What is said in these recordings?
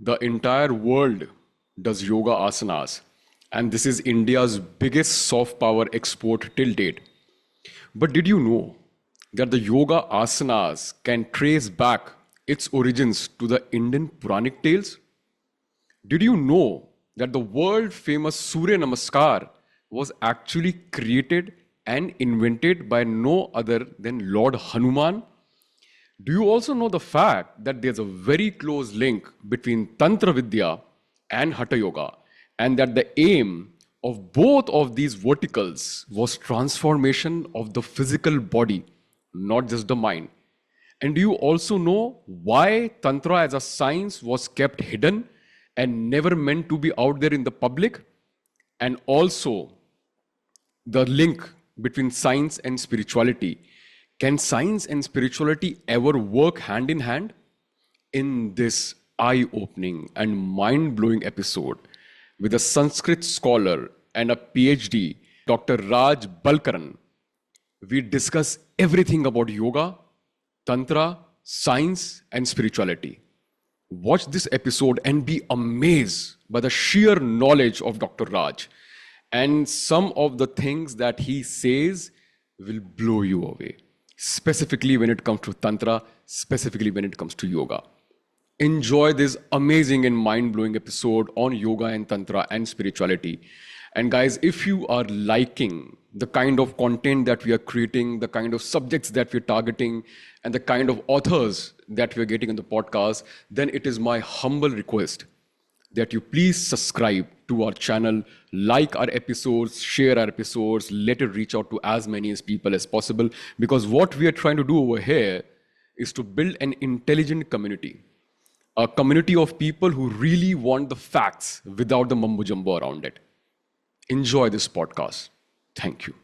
The entire world does yoga asanas, and this is India's biggest soft power export till date. But did you know that the yoga asanas can trace back its origins to the Indian Puranic tales? Did you know that the world famous Surya Namaskar was actually created and invented by no other than Lord Hanuman? Do you also know the fact that there's a very close link between Tantra Vidya and Hatha Yoga, and that the aim of both of these verticals was transformation of the physical body, not just the mind? And do you also know why Tantra as a science was kept hidden and never meant to be out there in the public? And also the link between science and spirituality. Can science and spirituality ever work hand in hand? In this eye-opening and mind-blowing episode with a Sanskrit scholar and a PhD, Dr. Raj Balkaran, we discuss everything about yoga, tantra, science, and spirituality. Watch this episode and be amazed by the sheer knowledge of Dr. Raj. And some of the things that he says will blow you away, specifically when it comes to tantra, specifically when it comes to yoga. Enjoy this amazing and mind-blowing episode on yoga and tantra and spirituality. And guys, if you are liking the kind of content that we are creating, the kind of subjects that we're targeting, and the kind of authors that we're getting in the podcast, then it is my humble request that you please subscribe to our channel, like our episodes, share our episodes, let it reach out to as many as people as possible. Because what we are trying to do over here is to build an intelligent community. A community of people who really want the facts without the mumbo jumbo around it. Enjoy this podcast. Thank you.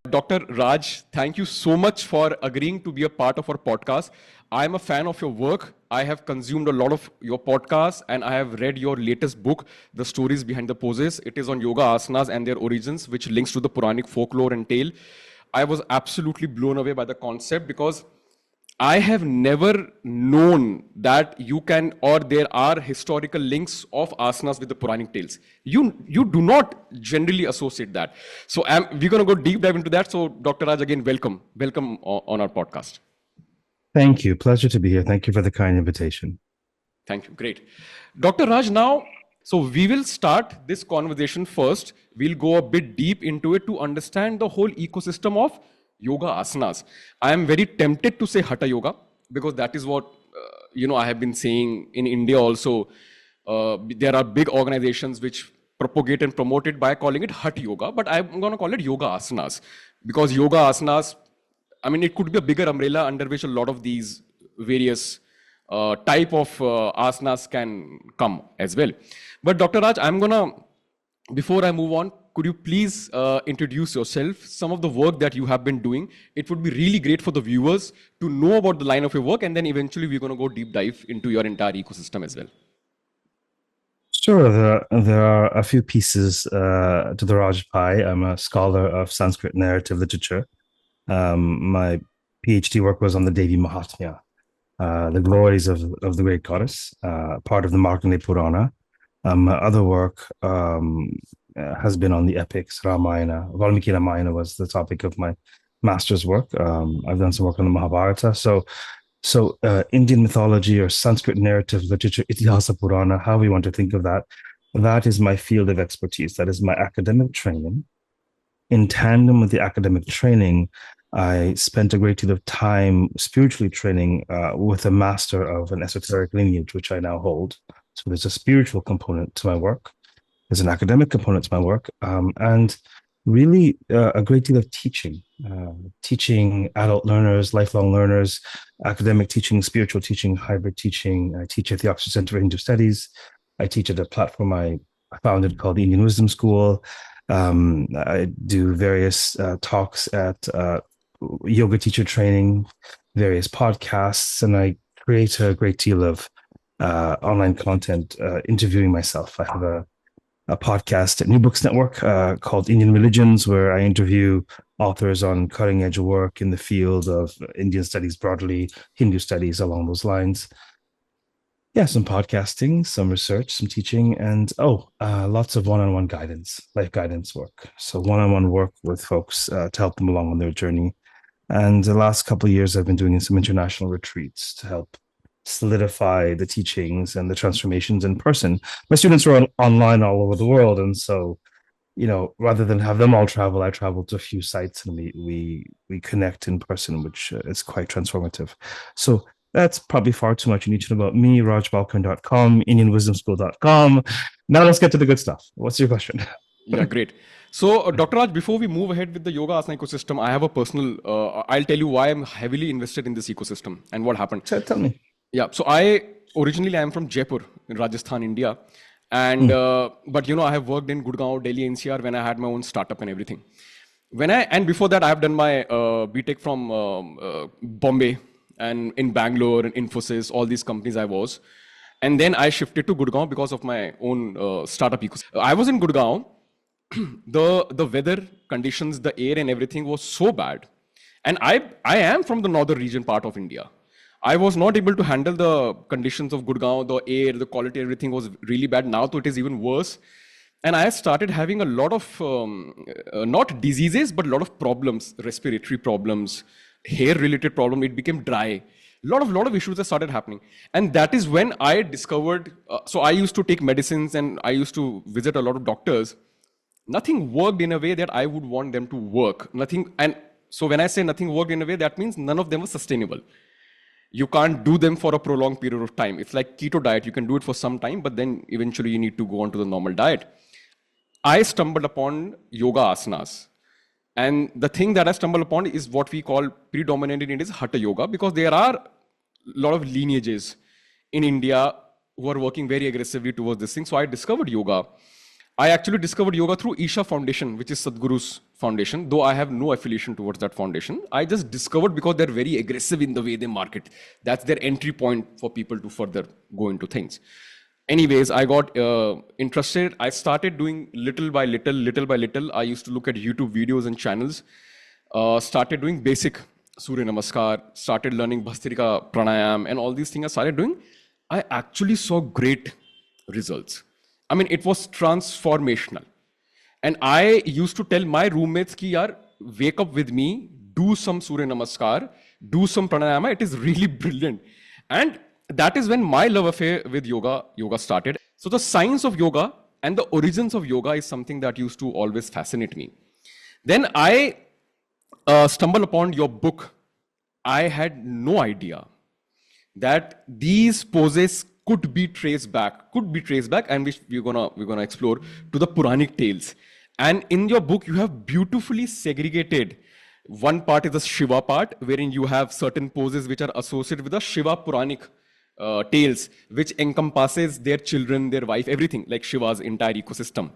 Dr. Raj, thank you so much for agreeing to be a part of our podcast. I'm a fan of your work. I have consumed a lot of your podcasts and I have read your latest book, The Stories Behind the Poses. It is on yoga asanas and their origins, which links to the Puranic folklore and tale. I was absolutely blown away by the concept because I have never known that you can, or there are historical links of asanas with the Puranic tales. You do not generally associate that. So we're going to go deep dive into that. So Dr. Raj, again, welcome on our podcast. Thank you. Pleasure to be here. Thank you for the kind invitation. Thank you. Great. Dr. Raj, now, so we will start this conversation first. We'll go a bit deep into it to understand the whole ecosystem of yoga asanas. I am very tempted to say Hatha Yoga because that is what, I have been saying in India also. There are big organizations which propagate and promote it by calling it Hatha Yoga, but I'm going to call it Yoga Asanas because Yoga Asanas, it could be a bigger umbrella under which a lot of these various type of asanas can come as well. But Dr. Raj, before I move on, could you please introduce yourself, some of the work that you have been doing? It would be really great for the viewers to know about the line of your work, and then eventually we're going to go deep dive into your entire ecosystem as well. Sure. There are a few pieces to the Raj pie. I'm a scholar of Sanskrit narrative literature. My PhD work was on the Devi Mahatmya, the glories of the great goddess, part of the Markandeya Purana. My other work has been on the epics. Ramayana, Valmiki Ramayana was the topic of my master's work. I've done some work on the Mahabharata. So Indian mythology or Sanskrit narrative literature, Itihasa Purana, however you want to think of that, that is my field of expertise. That is my academic training. In tandem with the academic training, I spent a great deal of time spiritually training with a master of an esoteric lineage, which I now hold. So there's a spiritual component to my work. There's an academic component to my work, and really a great deal of teaching, teaching adult learners, lifelong learners, academic teaching, spiritual teaching, hybrid teaching. I teach at the Oxford Center for Hindu Studies. I teach at a platform I founded called the Indian Wisdom School. I do various talks at yoga teacher training, various podcasts, and I create a great deal of online content interviewing myself. I have a podcast at New Books Network called Indian Religions, where I interview authors on cutting edge work in the field of Indian studies broadly, Hindu studies along those lines. Yeah, some podcasting, some research, some teaching, and lots of one-on-one guidance, life guidance work. So one-on-one work with folks to help them along on their journey. And the last couple of years, I've been doing some international retreats to help solidify the teachings and the transformations in person. My students are online all over the world, and so rather than have them all travel, I travel to a few sites and we connect in person, which is quite transformative. So that's probably far too much you need to know about me, rajbalkaran.com, indianwisdomschool.com. Now let's get to the good stuff. What's your question? Yeah, great. So, Dr. Raj, before we move ahead with the Yoga Asana ecosystem, I have a personal, I'll tell you why I'm heavily invested in this ecosystem and what happened. Tell me. Yeah, so originally I am from Jaipur in Rajasthan, India. And, but I have worked in Gurgaon, Delhi, NCR when I had my own startup and everything. And before that, I have done my BTech from Bombay and in Bangalore and Infosys, all these companies I was. And then I shifted to Gurgaon because of my own startup ecosystem. I was in Gurgaon. The weather conditions, the air and everything was so bad. And I am from the northern region part of India. I was not able to handle the conditions of Gurgaon, the air, the quality, everything was really bad. Now it is even worse. And I started having a lot of, not diseases, but a lot of problems, respiratory problems, hair-related problem. It became dry. Lot of issues that started happening. And that is when I discovered, so I used to take medicines and I used to visit a lot of doctors. Nothing worked in a way that I would want them to work. Nothing, and so when I say nothing worked in a way, that means none of them was sustainable. You can't do them for a prolonged period of time. It's like keto diet. You can do it for some time, but then eventually you need to go on to the normal diet. I stumbled upon Yoga Asanas. And the thing that I stumbled upon is what we call predominantly in India is Hatha Yoga, because there are a lot of lineages in India who are working very aggressively towards this thing. So I discovered yoga. I actually discovered yoga through Isha Foundation, which is Sadhguru's foundation, though I have no affiliation towards that foundation. I just discovered because they're very aggressive in the way they market. That's their entry point for people to further go into things. Anyways, I got interested. I started doing little by little. I used to look at YouTube videos and channels, started doing basic Surya Namaskar, started learning Bhastrika, Pranayama, and all these things I started doing. I actually saw great results. I mean, it was transformational. And I used to tell my roommates, ki yaar, wake up with me, do some Surya Namaskar, do some Pranayama. It is really brilliant. And that is when my love affair with yoga started. So the science of yoga and the origins of yoga is something that used to always fascinate me. Then I stumbled upon your book. I had no idea that these poses could be traced back, and which we're gonna explore to the Puranic tales. And in your book, you have beautifully segregated. One part is the Shiva part, wherein you have certain poses which are associated with the Shiva Puranic tales, which encompasses their children, their wife, everything, like Shiva's entire ecosystem.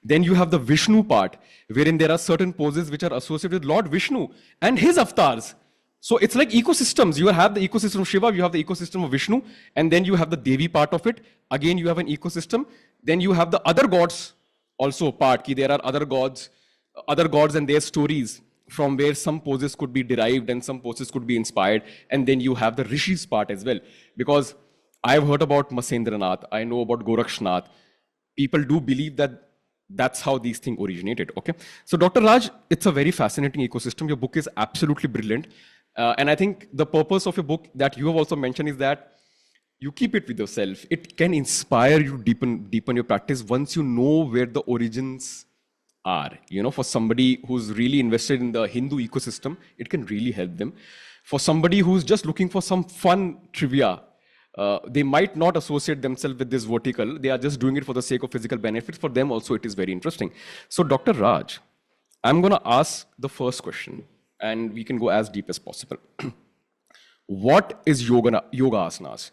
Then you have the Vishnu part, wherein there are certain poses which are associated with Lord Vishnu and his avatars. So it's like ecosystems. You have the ecosystem of Shiva, you have the ecosystem of Vishnu, and then you have the Devi part of it. Again, you have an ecosystem. Then you have the other gods also part. There are other gods and their stories from where some poses could be derived and some poses could be inspired. And then you have the Rishis part as well. Because I've heard about Masendranath, I know about Gorakshnath. People do believe that that's how these things originated, okay? So Dr. Raj, it's a very fascinating ecosystem. Your book is absolutely brilliant. And I think the purpose of your book that you have also mentioned is that you keep it with yourself. It can inspire you to deepen your practice once you know where the origins are. For somebody who's really invested in the Hindu ecosystem, it can really help them. For somebody who's just looking for some fun trivia, they might not associate themselves with this vertical. They are just doing it for the sake of physical benefits. For them also, it is very interesting. So Dr. Raj, I'm gonna ask the first question, and we can go as deep as possible. What is yoga asanas?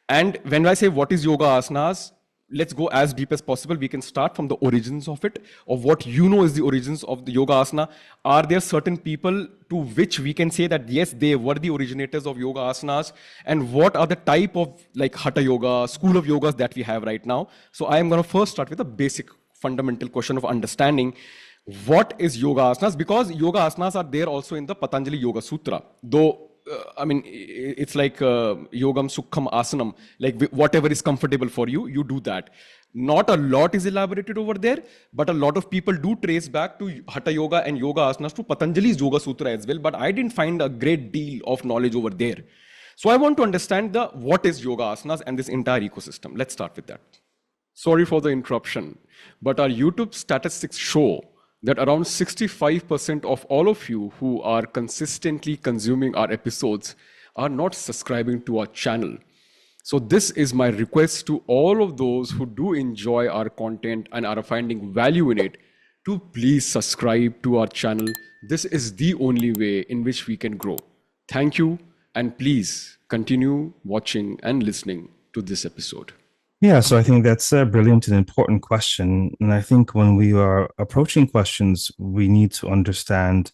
And when I say what is yoga asanas, let's go as deep as possible. We can start from the origins of it, of what you know is the origins of the yoga asana. Are there certain people to which we can say that yes, they were the originators of yoga asanas? And what are the type of like Hatha yoga, school of yogas that we have right now? So I am going to first start with the basic fundamental question of understanding what is yoga asanas, because yoga asanas are there also in the Patanjali Yoga Sutra. Though, I mean, it's like yogam sukham asanam, like whatever is comfortable for you, you do that. Not a lot is elaborated over there, but a lot of people do trace back to Hatha Yoga and Yoga Asanas to Patanjali's Yoga Sutra as well. But I didn't find a great deal of knowledge over there. So I want to understand what is Yoga Asanas and this entire ecosystem. Let's start with that. Sorry for the interruption, but our YouTube statistics show that around 65% of all of you who are consistently consuming our episodes are not subscribing to our channel. So this is my request to all of those who do enjoy our content and are finding value in it to please subscribe to our channel. This is the only way in which we can grow. Thank you, and please continue watching and listening to this episode. Yeah, so I think that's a brilliant and important question. And I think when we are approaching questions, we need to understand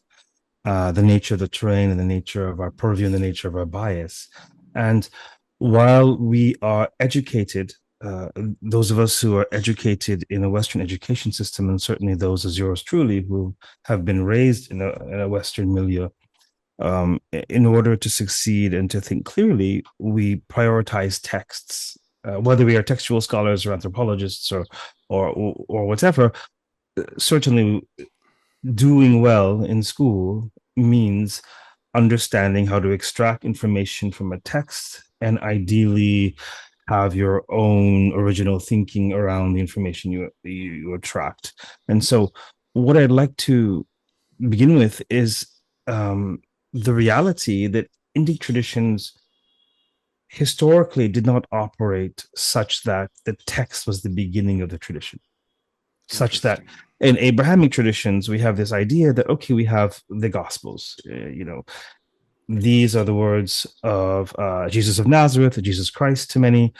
the nature of the terrain and the nature of our purview and the nature of our bias. And while we are educated, those of us who are educated in a Western education system, and certainly those as yours truly who have been raised in a Western milieu, in order to succeed and to think clearly, we prioritize texts. Whether we are textual scholars or anthropologists or whatever, certainly doing well in school means understanding how to extract information from a text and ideally have your own original thinking around the information you attract. And so what I'd like to begin with is the reality that Indic traditions historically did not operate such that the text was the beginning of the tradition. Such that in Abrahamic traditions, we have this idea that, okay, we have the Gospels, these are the words of Jesus of Nazareth, Jesus Christ to many,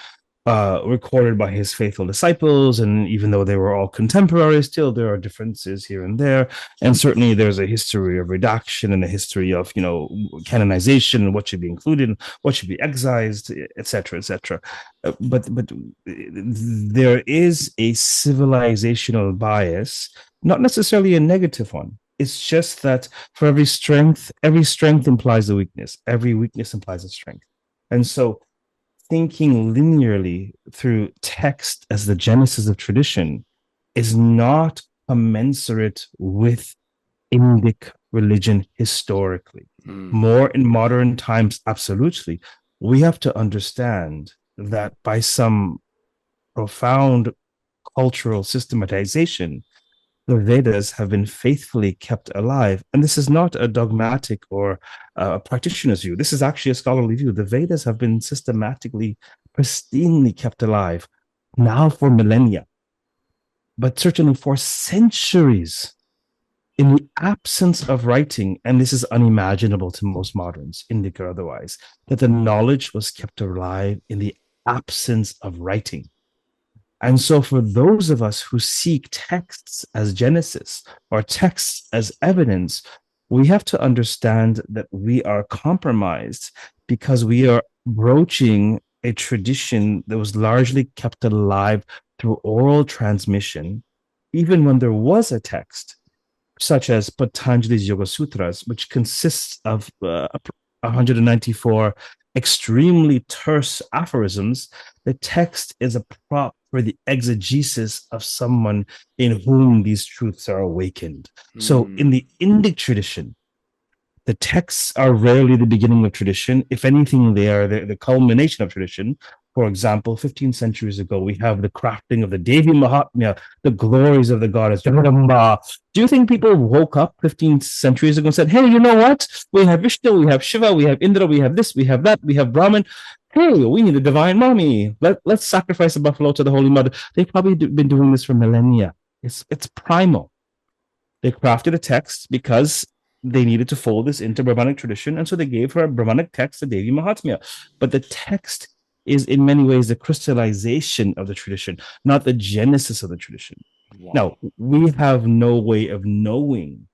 recorded by his faithful disciples. And even though they were all contemporaries, still there are differences here and there. And certainly there's a history of redaction and a history of, canonization and what should be included, what should be excised, etc., etc. But there is a civilizational bias, not necessarily a negative one. It's just that for every strength implies a weakness. Every weakness implies a strength. And so thinking linearly through text as the genesis of tradition is not commensurate with Indic religion historically. More in modern times, absolutely. We have to understand that by some profound cultural systematization, the Vedas have been faithfully kept alive. And this is not a dogmatic or a practitioner's view. This is actually a scholarly view. The Vedas have been systematically, pristinely kept alive, now for millennia, but certainly for centuries. In the absence of writing, and this is unimaginable to most moderns, Indic or otherwise, that the knowledge was kept alive in the absence of writing. And so for those of us who seek texts as genesis or texts as evidence, we have to understand that we are compromised because we are broaching a tradition that was largely kept alive through oral transmission, even when there was a text, such as Patanjali's Yoga Sutras, which consists of 194 extremely terse aphorisms. The text is a prop for the exegesis of someone in whom these truths are awakened. So in the Indic tradition, the texts are rarely the beginning of tradition. If anything, they are the culmination of tradition. For example, 15 centuries ago, we have the crafting of the Devi Mahatmya, the glories of the goddess. Do you think people woke up 15 centuries ago and said, hey, you know what? We have Vishnu, we have Shiva, we have Indra, we have this, we have that, we have Brahman. Hey, we need a divine mommy. Let's sacrifice a buffalo to the Holy Mother. They've probably been doing this for millennia. It's primal. They crafted a text because they needed to fold this into Brahmanic tradition, and so they gave her a Brahmanic text, the Devi Mahatmya. But the text is in many ways the crystallization of the tradition, not the genesis of the tradition. Wow. Now, we have no way of knowing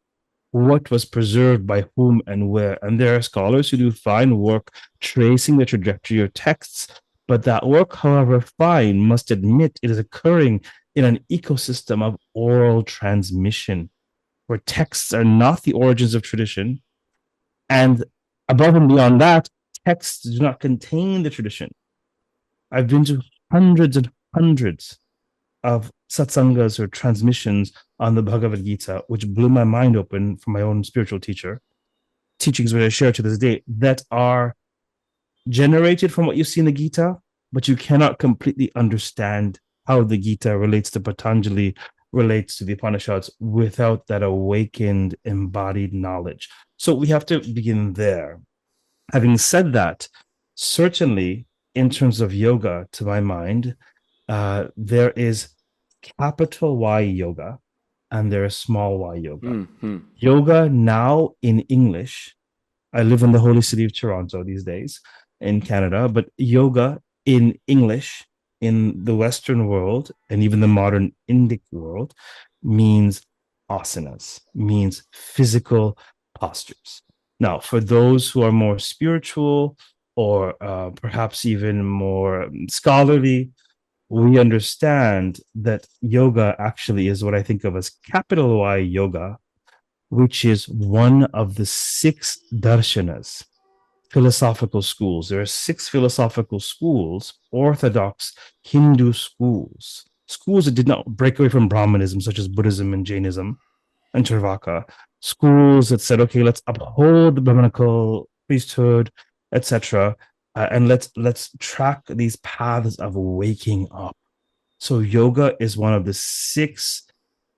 what was preserved by whom and where. And there are scholars who do fine work tracing the trajectory of texts, but that work, however fine, must admit it is occurring in an ecosystem of oral transmission, where texts are not the origins of tradition. And above and beyond that, texts do not contain the tradition. I've been to hundreds and hundreds of satsangas or transmissions on the Bhagavad Gita, which blew my mind open from my own spiritual teacher, teachings which I share to this day, that are generated from what you see in the Gita, but you cannot completely understand how the Gita relates to Patanjali, relates to the Upanishads without that awakened, embodied knowledge. So we have to begin there. Having said that, certainly in terms of yoga, to my mind, there is capital Y yoga and there is small y yoga. Mm-hmm. Yoga now in English, I live in the holy city of Toronto these days in Canada, but yoga in English in the Western world and even the modern Indic world means asanas, means physical postures. Now, for those who are more spiritual or perhaps even more scholarly, we understand that yoga actually is what I think of as capital Y yoga, which is one of the 6 darshanas, philosophical schools. There are 6 philosophical schools, orthodox Hindu schools, schools that did not break away from Brahmanism, such as Buddhism and Jainism and Charvaka, schools that said, okay, let's uphold the Brahmanical priesthood, etc., and let's track these paths of waking up. So yoga is one of the 6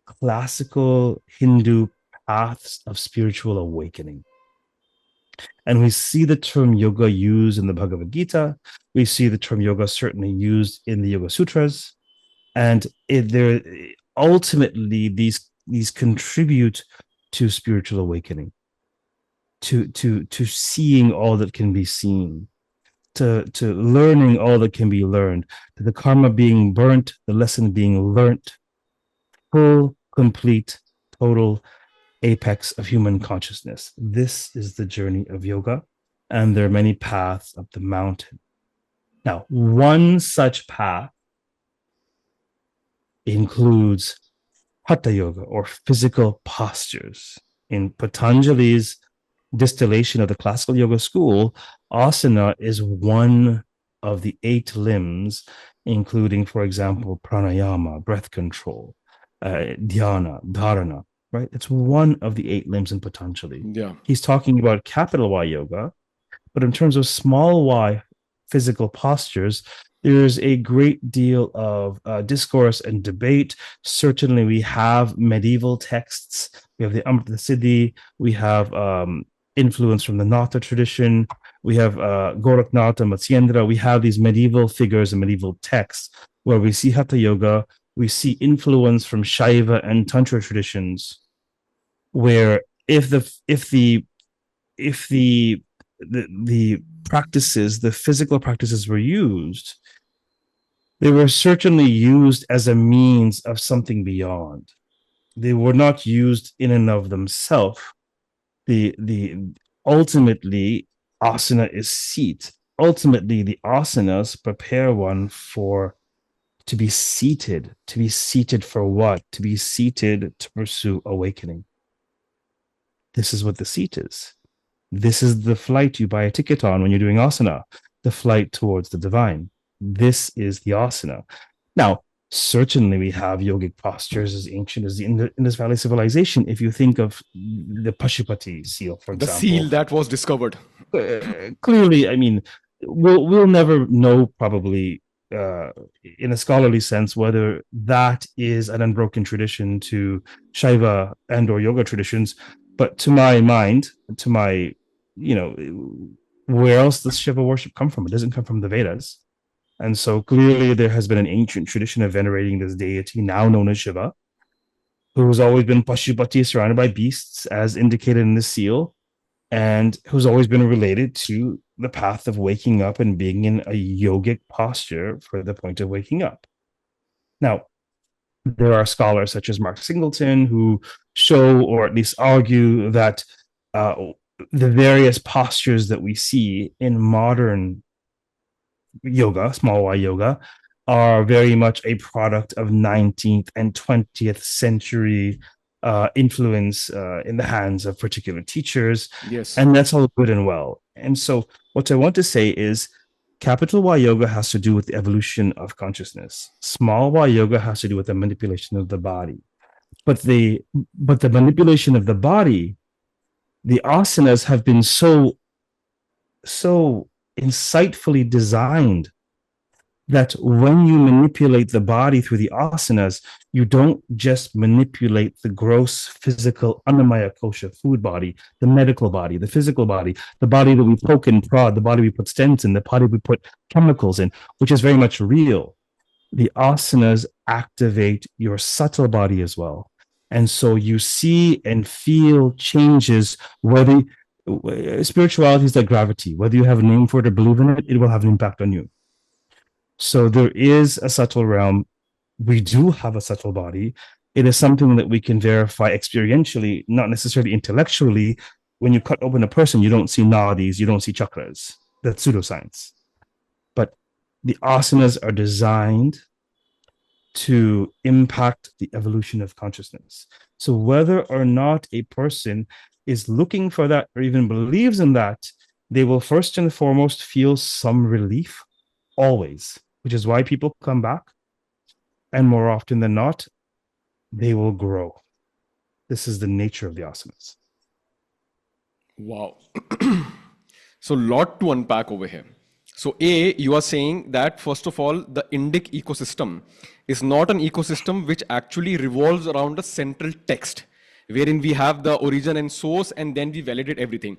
classical Hindu paths of spiritual awakening. And we see the term yoga used in the Bhagavad Gita. We see the term yoga certainly used in the Yoga Sutras. And ultimately, these contribute to spiritual awakening, to seeing all that can be seen, to learning all that can be learned, to the karma being burnt, the lesson being learnt, full, complete, total apex of human consciousness. This is the journey of yoga, and there are many paths up the mountain. Now, one such path includes Hatha yoga, or physical postures. In Patanjali's distillation of the classical yoga school, asana is one of the 8 limbs, including, for example, pranayama, breath control, dhyana, dharana, right? It's one of the 8 limbs in Patanjali. Yeah. He's talking about capital Y yoga, but in terms of small y physical postures, there's a great deal of discourse and debate. Certainly, we have medieval texts. We have the Amrita Siddhi. We have influence from the Natha tradition. We have Goraknath and Matsyendra. We have these medieval figures and medieval texts where we see Hatha yoga. We see influence from Shaiva and Tantra traditions, where if the practices, the physical practices were used, they were certainly used as a means of something beyond. They were not used in and of themselves. The ultimately asana is seat. Ultimately, the asanas prepare one to be seated. To be seated for what? To be seated to pursue awakening. This is what the seat is. This is the flight you buy a ticket on when you're doing asana, the flight towards the divine. This is the asana. Now, certainly we have yogic postures as ancient as the Indus Valley civilization. If you think of the Pashupati seal, for The example. seal that was discovered. Clearly, I mean, we'll never know probably in a scholarly sense whether that is an unbroken tradition to Shaiva and or yoga traditions. But to my mind, to my, where else does Shiva worship come from? It doesn't come from the Vedas. And so clearly there has been an ancient tradition of venerating this deity, now known as Shiva, who's always been Pashupati, surrounded by beasts, as indicated in the seal, and who's always been related to the path of waking up and being in a yogic posture for the point of waking up. Now, there are scholars such as Mark Singleton who show, or at least argue, that the various postures that we see in modern yoga, small y yoga, are very much a product of 19th and 20th century influence in the hands of particular teachers. Yes. And that's all good and well. And so, what I want to say is, capital Y yoga has to do with the evolution of consciousness. Small y yoga has to do with the manipulation of the body. But the manipulation of the body, the asanas have been so insightfully designed that when you manipulate the body through the asanas, you don't just manipulate the gross physical annamaya kosha food body, the medical body, the physical body, the body that we poke and prod, the body we put stents in, the body we put chemicals in, which is very much real. The asanas activate your subtle body as well. And so you see and feel changes, whether spirituality is like gravity, whether you have a name for it or believe in it, it will have an impact on you. So there is a subtle realm. We do have a subtle body. It is something that we can verify experientially, not necessarily intellectually. When you cut open a person, you don't see nadis, you don't see chakras. That's pseudoscience. But the asanas are designed to impact the evolution of consciousness. So whether or not a person is looking for that or even believes in that, they will first and foremost feel some relief always, which is why people come back. And more often than not, they will grow. This is the nature of the asanas. Wow. So lot to unpack over here. So A, you are saying that first of all, the Indic ecosystem is not an ecosystem which actually revolves around a central text, wherein we have the origin and source and then we validate everything.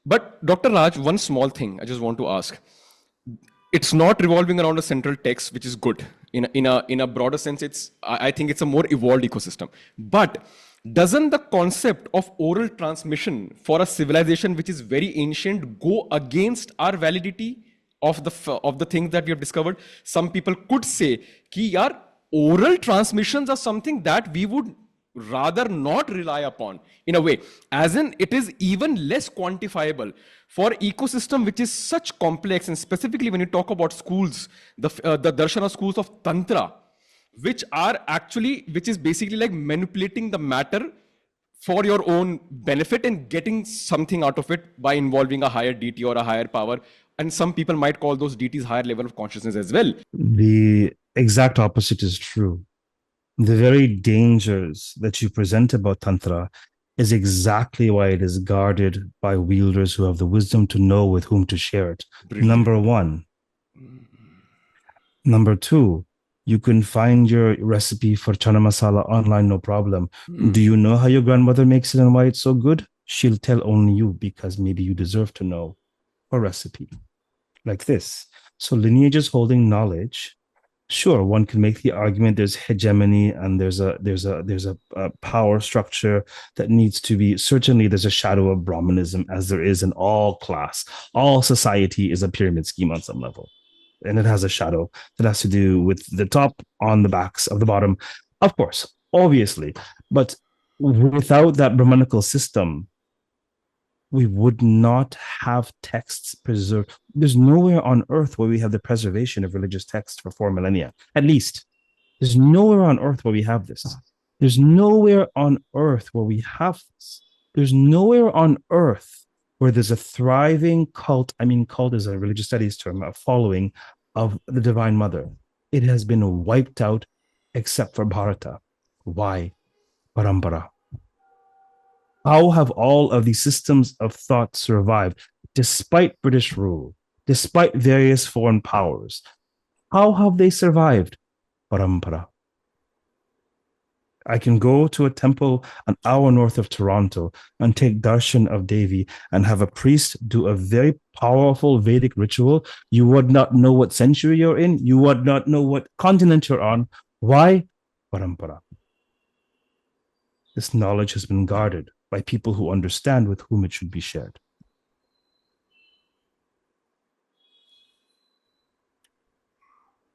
But Dr. Raj, one small thing I just want to ask. It's not revolving around a central text, which is good. In a broader sense, I think it's a more evolved ecosystem. But doesn't the concept of oral transmission for a civilization which is very ancient go against our validity of the things that we have discovered? Some people could say कि यार oral transmissions are something that we would rather not rely upon in a way, as in it is even less quantifiable for ecosystem which is such complex. And specifically when you talk about schools, the darshana schools of Tantra, which is basically like manipulating the matter for your own benefit and getting something out of it by involving a higher deity or a higher power. And some people might call those deities higher level of consciousness as well. The exact opposite is true. The very dangers that you present about Tantra is exactly why it is guarded by wielders who have the wisdom to know with whom to share it. Brilliant. Number one. Number two, you can find your recipe for chana masala online, no problem. Do you know how your grandmother makes it and why it's so good? She'll tell only you because maybe you deserve to know a recipe like this. So lineages holding knowledge. Sure, one can make the argument there's hegemony and there's a power structure that needs to be, certainly there's a shadow of Brahmanism as there is in all class. All society is a pyramid scheme on some level. And it has a shadow that has to do with the top on the backs of the bottom, of course, obviously. But without that Brahmanical system, we would not have texts preserved. There's nowhere on earth where we have the preservation of religious texts for 4 millennia, at least. There's nowhere on earth where we have this. There's nowhere on earth where we have this. There's nowhere on earth where there's a thriving cult. I mean, cult is a religious studies term, a following of the Divine Mother. It has been wiped out except for Bharata. Why? Parampara. How have all of these systems of thought survived despite British rule, despite various foreign powers? How have they survived? Parampara. I can go to a temple an hour north of Toronto and take darshan of Devi and have a priest do a very powerful Vedic ritual. You would not know what century you're in. You would not know what continent you're on. Why? Parampara. This knowledge has been guarded by people who understand with whom it should be shared.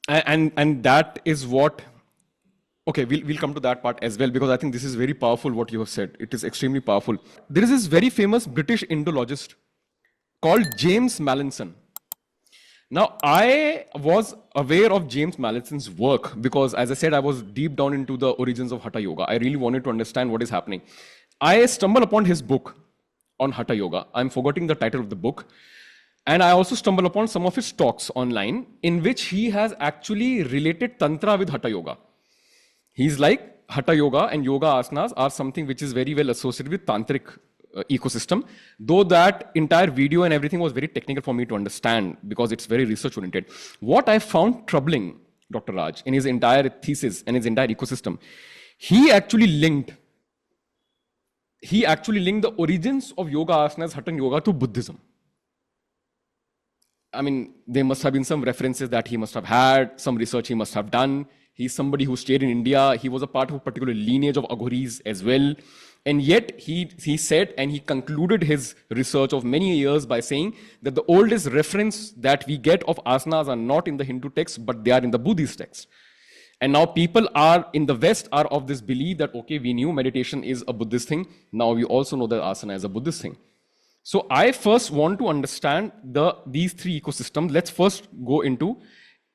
And that is what, okay, we'll come to that part as well, because I think this is very powerful what you have said. It is extremely powerful. There is this very famous British Indologist called James Mallinson. Now, I was aware of James Mallison's work because, as I said, I was deep down into the origins of Hatha Yoga. I really wanted to understand what is happening. I stumbled upon his book on Hatha Yoga. I'm forgetting the title of the book. And I also stumbled upon some of his talks online in which he has actually related Tantra with Hatha Yoga. He's like, Hatha Yoga and Yoga Asanas are something which is very well associated with Tantric ecosystem, though that entire video and everything was very technical for me to understand because it's very research oriented. What I found troubling, Dr. Raj, in his entire thesis and his entire ecosystem, he actually linked the origins of Yoga Asanas, Hatha Yoga to Buddhism. I mean, there must have been some references that he must have had, some research he must have done. He's somebody who stayed in India. He was a part of a particular lineage of Aghoris as well. And yet he said, and he concluded his research of many years by saying that the oldest reference that we get of asanas are not in the Hindu text, but they are in the Buddhist text. And now people are in the West are of this belief that, okay, we knew meditation is a Buddhist thing. Now we also know that asana is a Buddhist thing. So I first want to understand these three ecosystems. Let's first go into,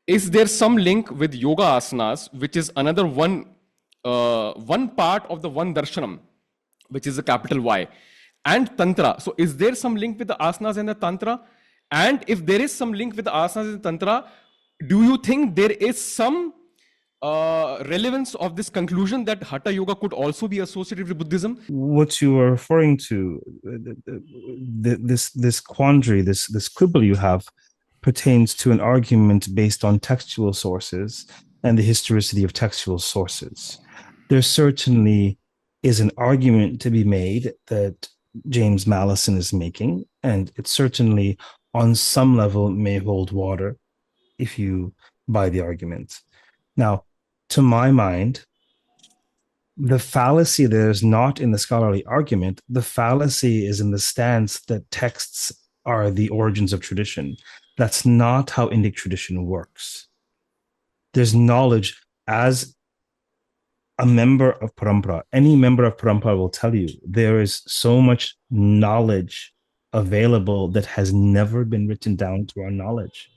is there some link with Yoga Asanas, which is another one part of the one darshanam, which is a capital Y, and Tantra. So is there some link with the asanas and the Tantra? And if there is some link with the asanas and Tantra, do you think there is some relevance of this conclusion that Hatha Yoga could also be associated with Buddhism? What you are referring to, this quandary, this quibble you have, pertains to an argument based on textual sources and the historicity of textual sources. There certainly is an argument to be made that James Mallison is making, and it certainly on some level may hold water if you buy the argument. Now, to my mind, the fallacy there is not in the scholarly argument. The fallacy is in the stance that texts are the origins of tradition. That's not how Indic tradition works. There's knowledge as a member of Parampara. Any member of Parampara will tell you there is so much knowledge available that has never been written down to our knowledge.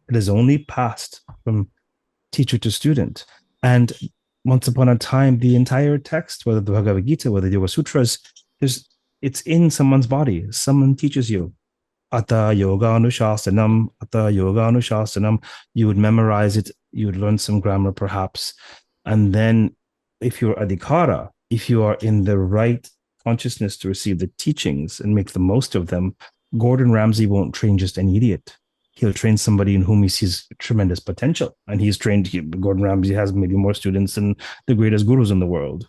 It is only passed from teacher to student. And once upon a time, the entire text, whether the Bhagavad Gita, whether the Yoga Sutras, it's in someone's body. Someone teaches you. Hatha Yoga Anushasanam, Hatha Yoga Anushasanam. You would memorize it. You would learn some grammar, perhaps. And then if you're adhikara, if you are in the right consciousness to receive the teachings and make the most of them, Gordon Ramsay won't train just any idiot. He'll train somebody in whom he sees tremendous potential. And Gordon Ramsay has maybe more students than the greatest gurus in the world,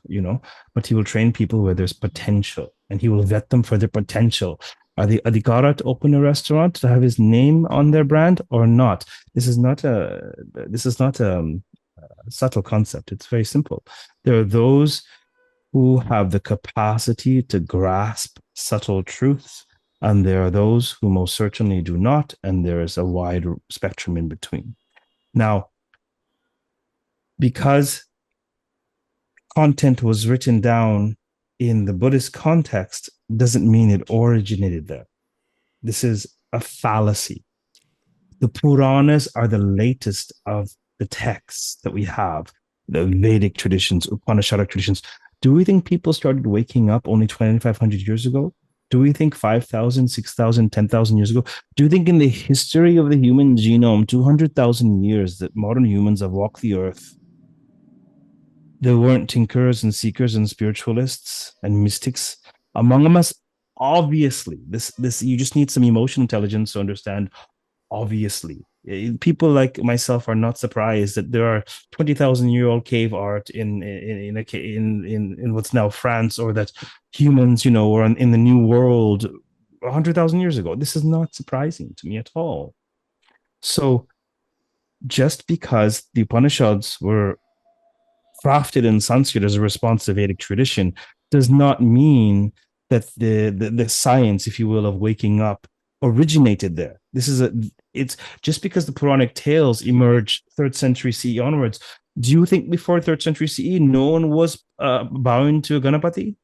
but he will train people where there's potential, and he will vet them for their potential. Are they adhikara to open a restaurant, to have his name on their brand or not? This is not a subtle concept. It's very simple. There are those who have the capacity to grasp subtle truths, and there are those who most certainly do not, and there is a wide spectrum in between. Now, because content was written down in the Buddhist context doesn't mean it originated there. This is a fallacy. The Puranas are the latest of the texts that we have, the Vedic traditions, Upanishadic traditions. Do we think people started waking up only 2,500 years ago? Do we think 5,000, 6,000, 10,000 years ago? Do you think in the history of the human genome, 200,000 years that modern humans have walked the earth, there weren't tinkers and seekers and spiritualists and mystics among us? Obviously, this you just need some emotional intelligence to understand. Obviously, people like myself are not surprised that there are 20,000-year-old cave art in what's now France, or that humans, were in the New World 100,000 years ago. This is not surprising to me at all. So, just because the Upanishads were crafted in Sanskrit as a response to Vedic tradition does not mean that the science, if you will, of waking up originated there. It's just because the Puranic tales emerged 3rd century CE onwards. Do you think before 3rd century CE no one was bowing to Ganapati?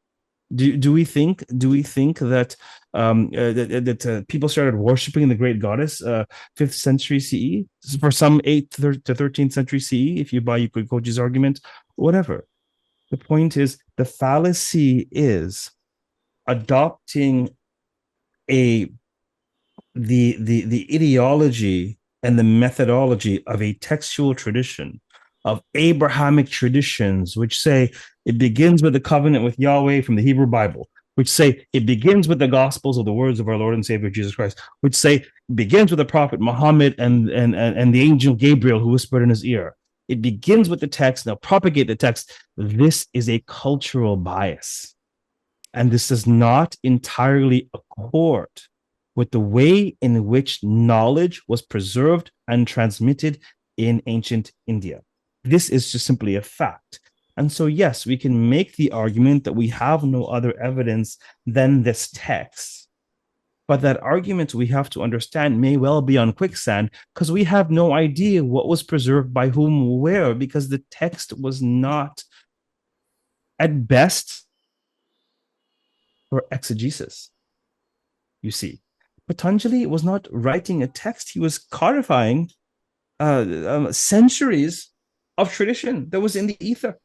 Do we think that that people started worshiping the great goddess 5th century CE, for some 8th to 13th century CE, if you buy Yukoji's argument, whatever. The point is, the fallacy is adopting a the ideology and the methodology of a textual tradition, of Abrahamic traditions, which say it begins with the covenant with Yahweh from the Hebrew Bible, which say it begins with the Gospels of the words of our Lord and Savior Jesus Christ, which say it begins with the prophet Muhammad and the angel Gabriel who whispered in his ear. It begins with the text. Now propagate the text. This is a cultural bias, and this does not entirely accord with the way in which knowledge was preserved and transmitted in ancient India. This is just simply a fact. And so, yes, we can make the argument that we have no other evidence than this text. But that argument, we have to understand, may well be on quicksand, because we have no idea what was preserved by whom, where, because the text was not, at best, for exegesis, you see. Patanjali was not writing a text, he was codifying centuries of tradition that was in the ether,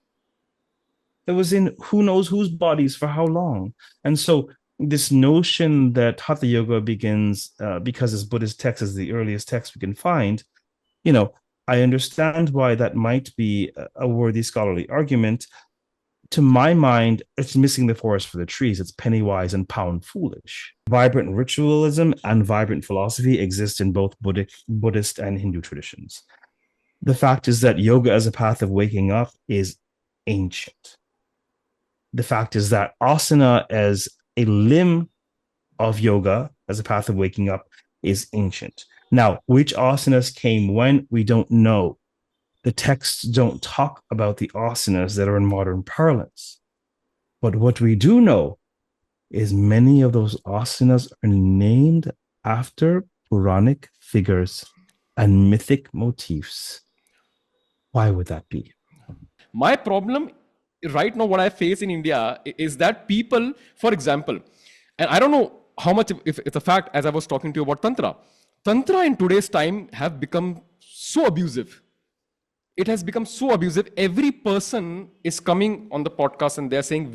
that was in who knows whose bodies for how long. And so this notion that Hatha Yoga begins because this Buddhist text is the earliest text we can find, I understand why that might be a worthy scholarly argument. To my mind, it's missing the forest for the trees. It's penny wise and pound foolish. Vibrant ritualism and vibrant philosophy exist in both Buddhist and Hindu traditions. The fact is that yoga as a path of waking up is ancient. The fact is that asana as a limb of yoga as a path of waking up is ancient. Now, which asanas came when, we don't know. The texts don't talk about the asanas that are in modern parlance. But what we do know is many of those asanas are named after Puranic figures and mythic motifs. Why would that be? My problem right now, what I face in India is that people, for example, and I don't know how much, if it's a fact, as I was talking to you about Tantra in today's time have become so abusive. It has become so abusive. Every person is coming on the podcast and they're saying,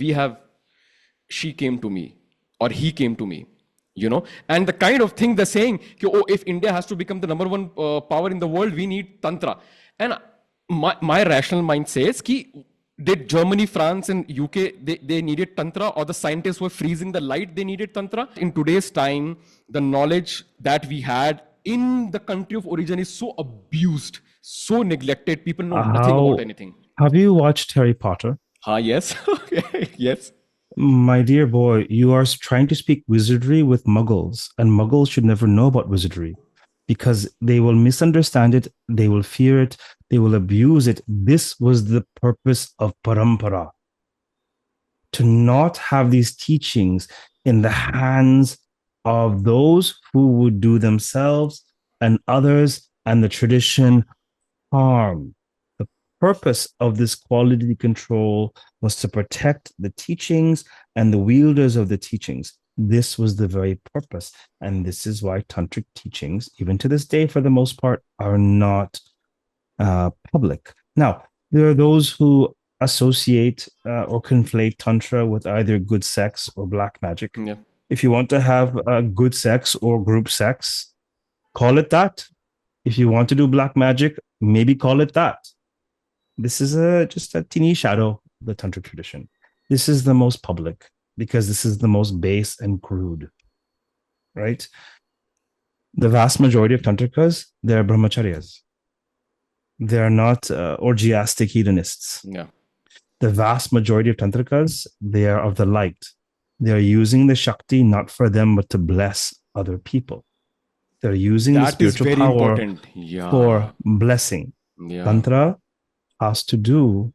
she came to me or he came to me, and the kind of thing they're saying, if India has to become the number one power in the world, we need Tantra. And my rational mind says, did Germany, France and UK, they needed Tantra, or the scientists were freezing the light, they needed Tantra? In today's time, the knowledge that we had in the country of origin is so abused, so neglected. People know nothing about anything. Have you watched Harry Potter? Yes. Yes. My dear boy, you are trying to speak wizardry with muggles, and muggles should never know about wizardry because they will misunderstand it, they will fear it, they will abuse it. This was the purpose of parampara, to not have these teachings in the hands of those who would do themselves and others and the tradition harm. The purpose of this quality control was to protect the teachings and the wielders of the teachings. This was the very purpose. And this is why Tantric teachings, even to this day, for the most part, are not public. Now, there are those who associate or conflate Tantra with either good sex or black magic. Yeah. If you want to have good sex or group sex, call it that. If you want to do black magic, maybe call it that. This is just a teeny shadow of the Tantra tradition. This is the most public because this is the most base and crude, right? The vast majority of Tantrikas, they're brahmacharyas. They're not orgiastic hedonists. Yeah. The vast majority of Tantrikas, they are of the light. They're using the Shakti not for them, but to bless other people. They're using the spiritual power for blessing. Yeah. Tantra has to do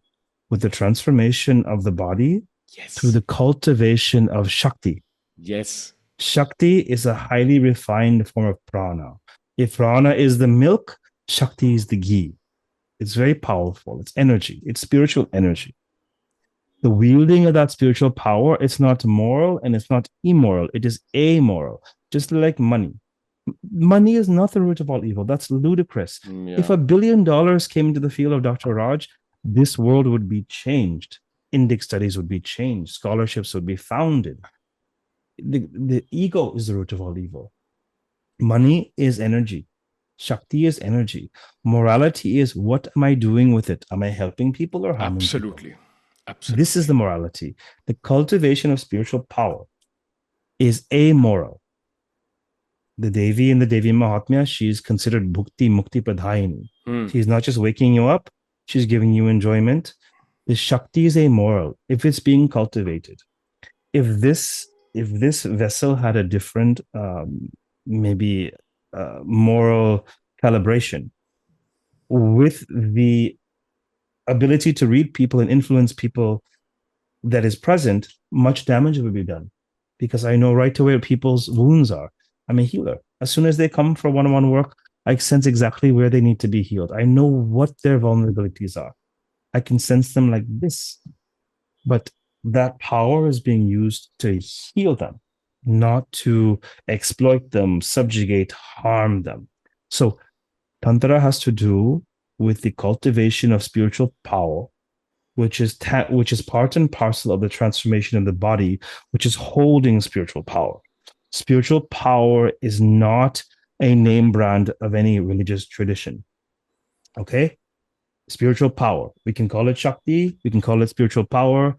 with the transformation of the body through the cultivation of Shakti. Yes. Shakti is a highly refined form of prana. If prana is the milk, Shakti is the ghee. It's very powerful. It's energy. It's spiritual energy. The wielding of that spiritual power, it's not moral and it's not immoral. It is amoral, just like money. Money is not the root of all evil. That's ludicrous. If Yeah. $1 billion came into the field of Dr. Raj, this world would be changed. Indic studies would be changed. Scholarships would be founded. The ego is the root of all evil. Money is energy. Shakti is energy. Morality is, what am I doing with it? Am I helping people or harming people? Absolutely. Absolutely. This is the morality. The cultivation of spiritual power is amoral. The Devi in the Devi Mahatmya, she is considered bhukti mukti pradhayini. She's not just waking you up, she's giving you enjoyment. The Shakti is amoral if it's being cultivated. If this vessel had a different maybe moral calibration with the ability to read people and influence people that is present, much damage will be done, because I know right away what people's wounds are. I'm a healer. As soon as they come for one-on-one work, I sense exactly where they need to be healed. I know what their vulnerabilities are. I can sense them like this. But that power is being used to heal them, not to exploit them, subjugate, harm them. So Tantra has to do with the cultivation of spiritual power, which is part and parcel of the transformation of the body, which is holding spiritual power. Spiritual power is not a name brand of any religious tradition. Okay? Spiritual power. We can call it Shakti, we can call it spiritual power.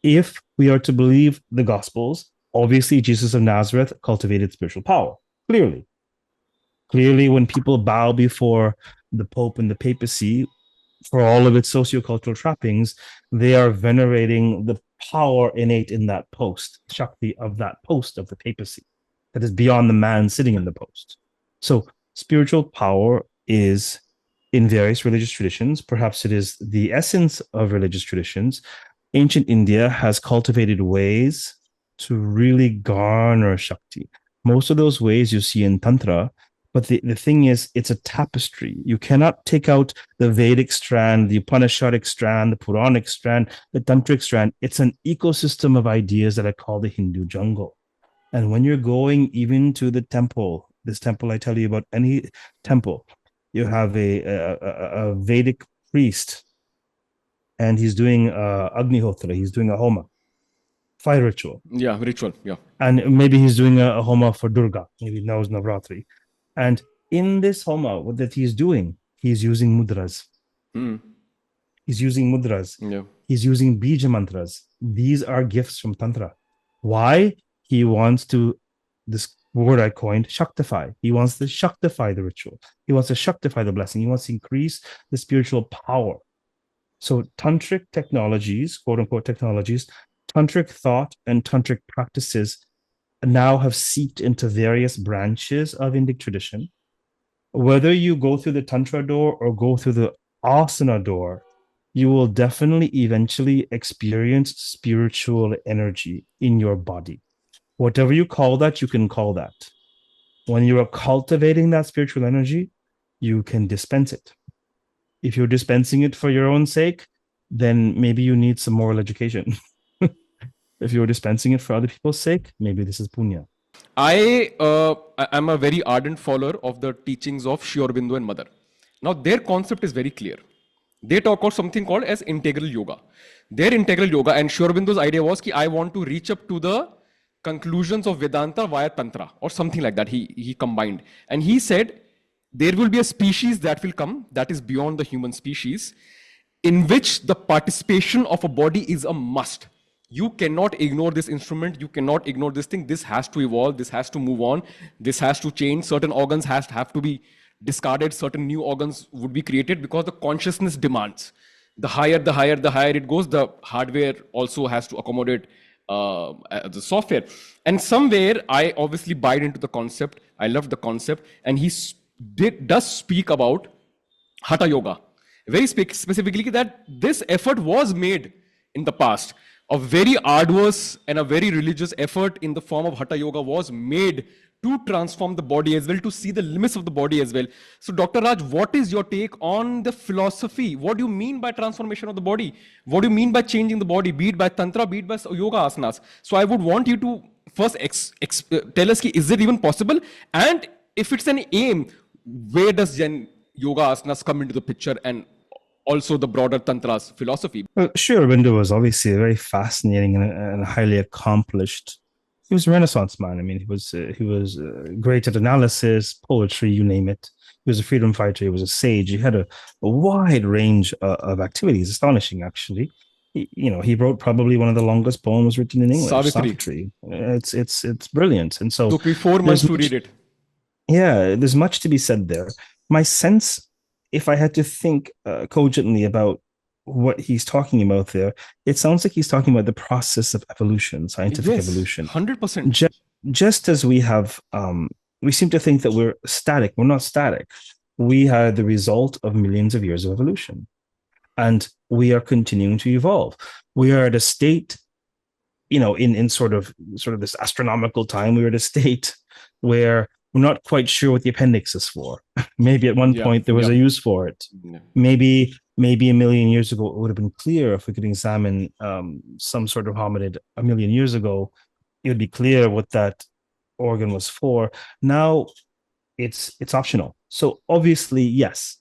If we are to believe the Gospels, obviously Jesus of Nazareth cultivated spiritual power. Clearly, when people bow before the Pope and the papacy, for all of its sociocultural trappings, they are venerating the power innate in that post, Shakti of that post of the papacy, that is beyond the man sitting in the post. So spiritual power is in various religious traditions. Perhaps it is the essence of religious traditions. Ancient India has cultivated ways to really garner Shakti. Most of those ways you see in Tantra, but the thing is, it's a tapestry. You cannot take out the Vedic strand, the Upanishadic strand, the Puranic strand, the Tantric strand. It's an ecosystem of ideas that I call the Hindu jungle. And when you're going even to the temple, this temple I tell you about, any temple, you have a Vedic priest, and he's doing Agnihotra, he's doing a Homa, fire ritual. Yeah, ritual. Yeah. And maybe he's doing a Homa for Durga, maybe now is Navratri. And in this Homa, what that he's doing, he's using mudras. He's using mudras. Yeah. He's using bija mantras. These are gifts from Tantra. Why? He wants to, this word I coined, Shaktify. He wants to Shaktify the ritual. He wants to Shaktify the blessing. He wants to increase the spiritual power. So Tantric technologies, quote unquote technologies, Tantric thought and Tantric practices now have seeped into various branches of Indic tradition. Whether you go through the Tantra door or go through the Asana door, you will definitely eventually experience spiritual energy in your body. Whatever you call that, you can call that. When you are cultivating that spiritual energy, you can dispense it. If you're dispensing it for your own sake, then maybe you need some moral education. If you're dispensing it for other people's sake, maybe this is punya. I am a very ardent follower of the teachings of Sri Aurobindo and Mother. Now, their concept is very clear. They talk about something called as integral yoga. Their integral yoga, and Sri Aurobindo's idea was that I want to reach up to the conclusions of Vedanta via Tantra, or something like that. He combined. And he said, there will be a species that will come that is beyond the human species, in which the participation of a body is a must. You cannot ignore this instrument. You cannot ignore this thing. This has to evolve. This has to move on. This has to change. Certain organs have to be discarded. Certain new organs would be created because the consciousness demands. The higher it goes, the hardware also has to accommodate the software. And somewhere I obviously buy into the concept. I love the concept. And he does speak about Hatha yoga. Very specifically that this effort was made in the past. A very arduous and a very religious effort in the form of Hatha yoga was made to transform the body as well, to see the limits of the body as well. So, Dr. Raj, what is your take on the philosophy? What do you mean by transformation of the body? What do you mean by changing the body, be it by Tantra, be it by Yoga Asanas? So, I would want you to first tell us, is it even possible? And if it's an aim, where does then Yoga Asanas come into the picture, and also the broader Tantra's philosophy? Well, Sri Aurobindo was obviously a very fascinating and highly accomplished. He was a Renaissance man. I mean, he was great at analysis, poetry, you name it. He was a freedom fighter. He was a sage. He had a wide range of activities. Astonishing, actually. He wrote probably one of the longest poems written in English, Savitri. It's brilliant. And so took me 4 months to read it. Yeah, there's much to be said there. My sense, if I had to think cogently about what he's talking about there, it sounds like he's talking about the process of evolution, scientific evolution. 100%. Just as we have, we seem to think that we're static. We're not static. We are the result of millions of years of evolution, and we are continuing to evolve. We are at a state, in sort of this astronomical time. We are at a state where we're not quite sure what the appendix is for. Maybe at one point there was a use for it. Yeah. Maybe a million years ago, it would have been clear if we could examine some sort of hominid a million years ago, it would be clear what that organ was for. Now it's optional. So obviously, yes,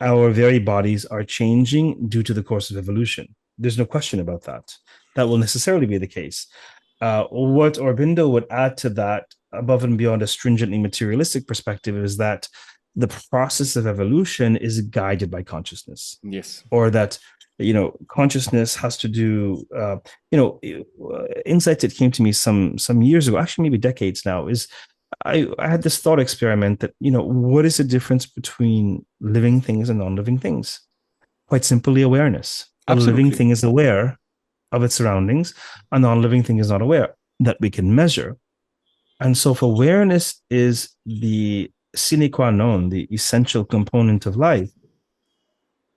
our very bodies are changing due to the course of evolution. There's no question about that. That will necessarily be the case. What Aurobindo would add to that, above and beyond a stringently materialistic perspective, is that the process of evolution is guided by consciousness. Yes. Or that, consciousness has to do, insights that came to me some years ago, actually maybe decades now, is I had this thought experiment that, what is the difference between living things and non-living things? Quite simply, awareness. Absolutely. A living thing is aware of its surroundings. A non-living thing is not aware, that we can measure. And so if awareness is the sine qua non, the essential component of life,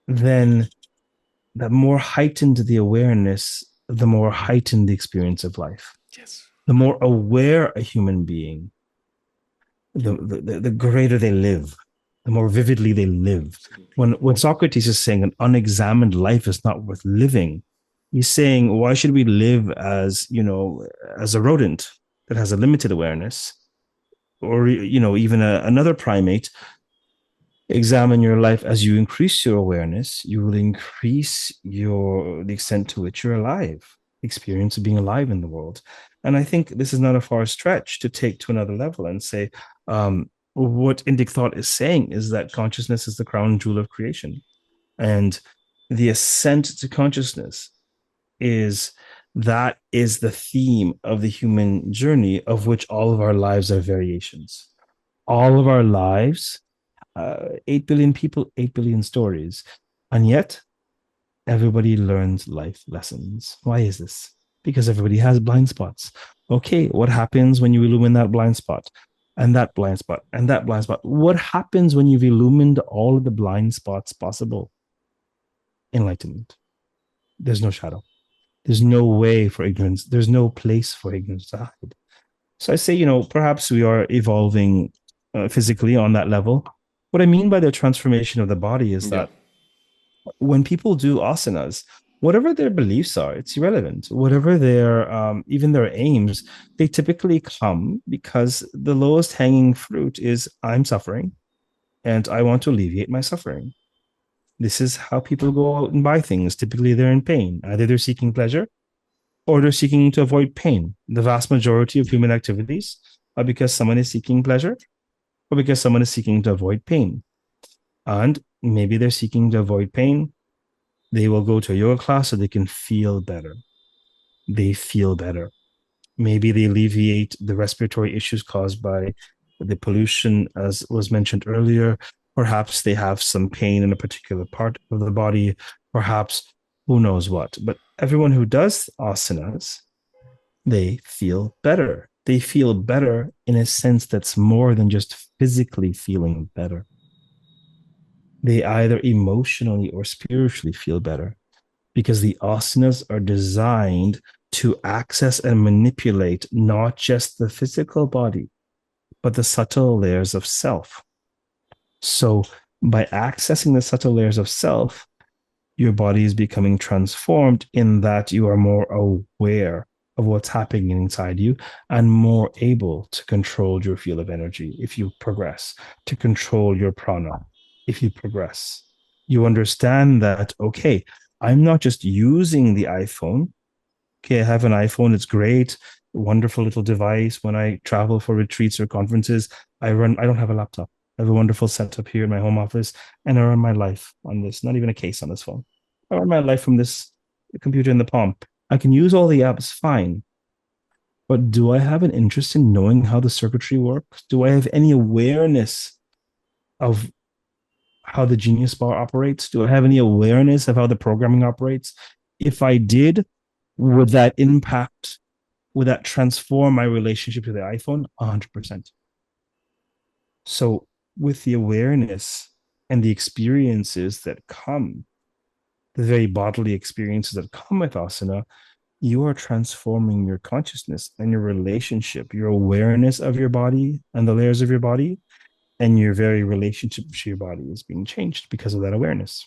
then the more heightened the awareness, the more heightened the experience of life. Yes. The more aware a human being, the greater they live, the more vividly they live. When Socrates is saying an unexamined life is not worth living, he's saying, why should we live as a rodent that has a limited awareness, or even another primate? Examine your life. As you increase your awareness, you will increase the extent to which you're alive, experience of being alive in the world. And I think this is not a far stretch to take to another level and say, what Indic thought is saying is that consciousness is the crown jewel of creation, and the ascent to consciousness is the theme of the human journey, of which all of our lives are variations. All of our lives, 8 billion people, 8 billion stories. And yet, everybody learns life lessons. Why is this? Because everybody has blind spots. Okay, what happens when you illumine that blind spot? And that blind spot, and that blind spot? What happens when you've illumined all of the blind spots possible? Enlightenment. There's no shadow. There's no way for ignorance. There's no place for ignorance to hide. So I say, perhaps we are evolving physically on that level. What I mean by the transformation of the body is that when people do asanas, whatever their beliefs are, it's irrelevant. Whatever even their aims, they typically come because the lowest hanging fruit is, I'm suffering and I want to alleviate my suffering. This is how people go out and buy things. Typically, they're in pain. Either they're seeking pleasure or they're seeking to avoid pain. The vast majority of human activities are because someone is seeking pleasure or because someone is seeking to avoid pain. And maybe they're seeking to avoid pain. They will go to a yoga class so they can feel better. They feel better. Maybe they alleviate the respiratory issues caused by the pollution, as was mentioned earlier. Perhaps they have some pain in a particular part of the body. Perhaps who knows what. But everyone who does asanas, they feel better. They feel better in a sense that's more than just physically feeling better. They either emotionally or spiritually feel better, because the asanas are designed to access and manipulate not just the physical body, but the subtle layers of self. So by accessing the subtle layers of self, your body is becoming transformed in that you are more aware of what's happening inside you and more able to control your field of energy if you progress, to control your prana if you progress. You understand that, okay, I'm not just using the iPhone. Okay, I have an iPhone, it's great, wonderful little device. When I travel for retreats or conferences, I don't have a laptop. I have a wonderful setup here in my home office, and I run my life on this, not even a case on this phone. I run my life from this computer in the palm. I can use all the apps fine, but do I have an interest in knowing how the circuitry works? Do I have any awareness of how the Genius Bar operates? Do I have any awareness of how the programming operates? If I did, would that impact, would that transform my relationship to the iPhone? 100%. So, with the awareness and the experiences that come, the very bodily experiences that come with asana, you are transforming your consciousness and your relationship, your awareness of your body and the layers of your body, and your very relationship to your body is being changed because of that awareness.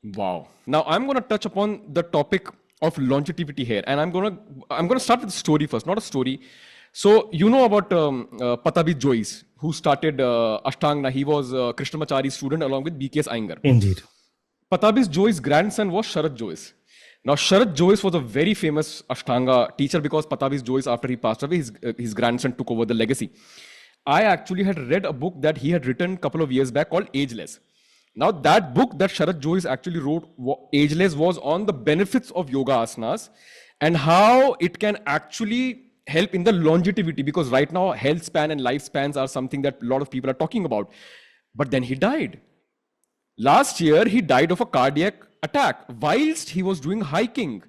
Wow. Now I'm going to touch upon the topic of longevity here, and I'm going to start with a story first, not a story. So you know about Patabi Jois, who started Ashtanga. He was Krishnamachari's student along with BKS Iyengar. Indeed. Patabi Jois' grandson was Sharat Jois. Now Sharat Jois was a very famous Ashtanga teacher because Patabi Jois, after he passed away, his grandson took over the legacy. I actually had read a book that he had written a couple of years back called Ageless. Now, that book that Sharat Jois actually wrote, Ageless, was on the benefits of yoga asanas and how it can actually help in the longevity, because right now health span and lifespans are something that a lot of people are talking about. But then he died. Last year, he died of a cardiac attack whilst he was doing hiking.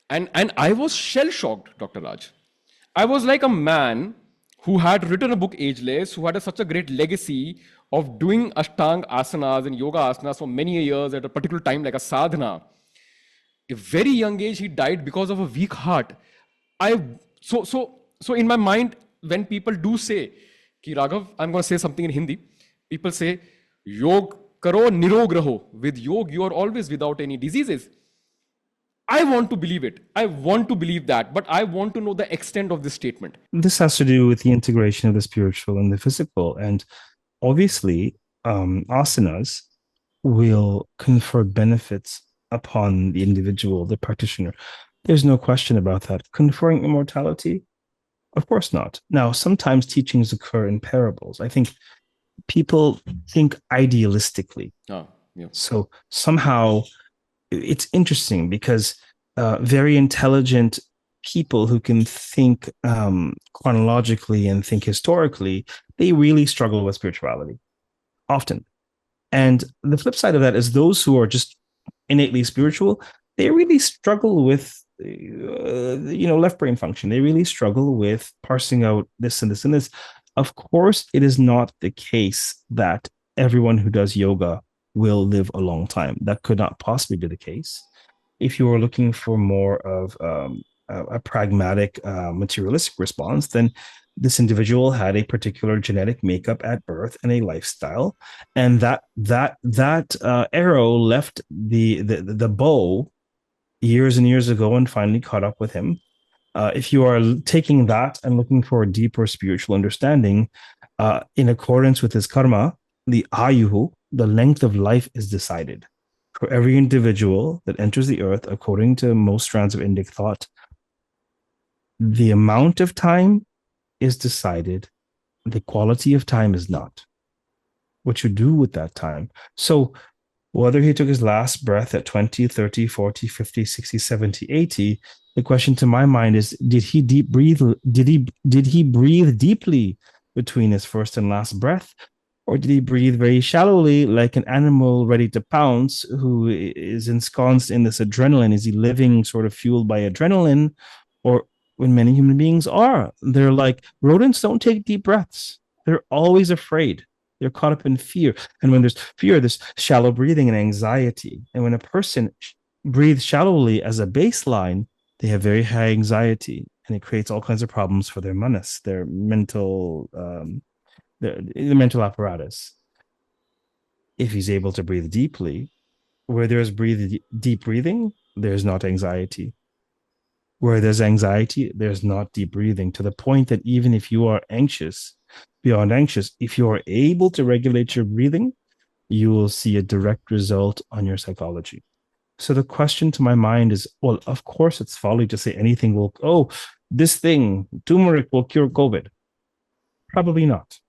And I was shell-shocked, Dr. Raj. I was like a man who had written a book, Ageless, who had such a great legacy of doing Ashtanga asanas and yoga asanas for many years at a particular time, like a sadhana. A very young age, he died because of a weak heart. So in my mind, when people do say, Ki Raghav, I'm going to say something in Hindi. People say, Yog karo nirog raho. With yoga, you are always without any diseases. I want to believe it. I want to believe that, but I want to know the extent of this statement. This has to do with the integration of the spiritual and the physical. And obviously, asanas will confer benefits upon the individual, the practitioner. There's no question about that. Conferring immortality? Of course not. Now, sometimes teachings occur in parables. I think people think idealistically. Oh, yeah. So somehow it's interesting because very intelligent people who can think chronologically and think historically, they really struggle with spirituality often. And the flip side of that is those who are just innately spiritual, they really struggle with left brain function. They really struggle with parsing out this and this and this. Of course, it is not the case that everyone who does yoga will live a long time. That could not possibly be the case. If you are looking for more of a pragmatic, materialistic response, then this individual had a particular genetic makeup at birth and a lifestyle, and that arrow left the bow years and years ago and finally caught up with him. If you are taking that and looking for a deeper spiritual understanding, in accordance with his karma, the ayuhu, the length of life, is decided for every individual that enters the earth. According to most strands of Indic thought, the amount of time is decided. The quality of time is not. What you do with that time. So whether he took his last breath at 20, 30, 40, 50, 60, 70, 80, the question to my mind is, did he breathe deeply between his first and last breath? Or did he breathe very shallowly like an animal ready to pounce who is ensconced in this adrenaline? Is he living sort of fueled by adrenaline? Or when many human beings are, they're like, rodents don't take deep breaths. They're always afraid. They're caught up in fear. And when there's fear, there's shallow breathing and anxiety. And when a person breathes shallowly as a baseline, they have very high anxiety. and it creates all kinds of problems for their manas, their mental, the mental apparatus. If he's able to breathe deeply, where there's deep breathing, there's not anxiety. Where there's anxiety, there's not deep breathing, to the point that even if you are anxious, beyond anxious, if you are able to regulate your breathing, you will see a direct result on your psychology. So the question to my mind is, well, of course it's folly to say anything will, oh, this thing, turmeric will cure COVID. Probably not.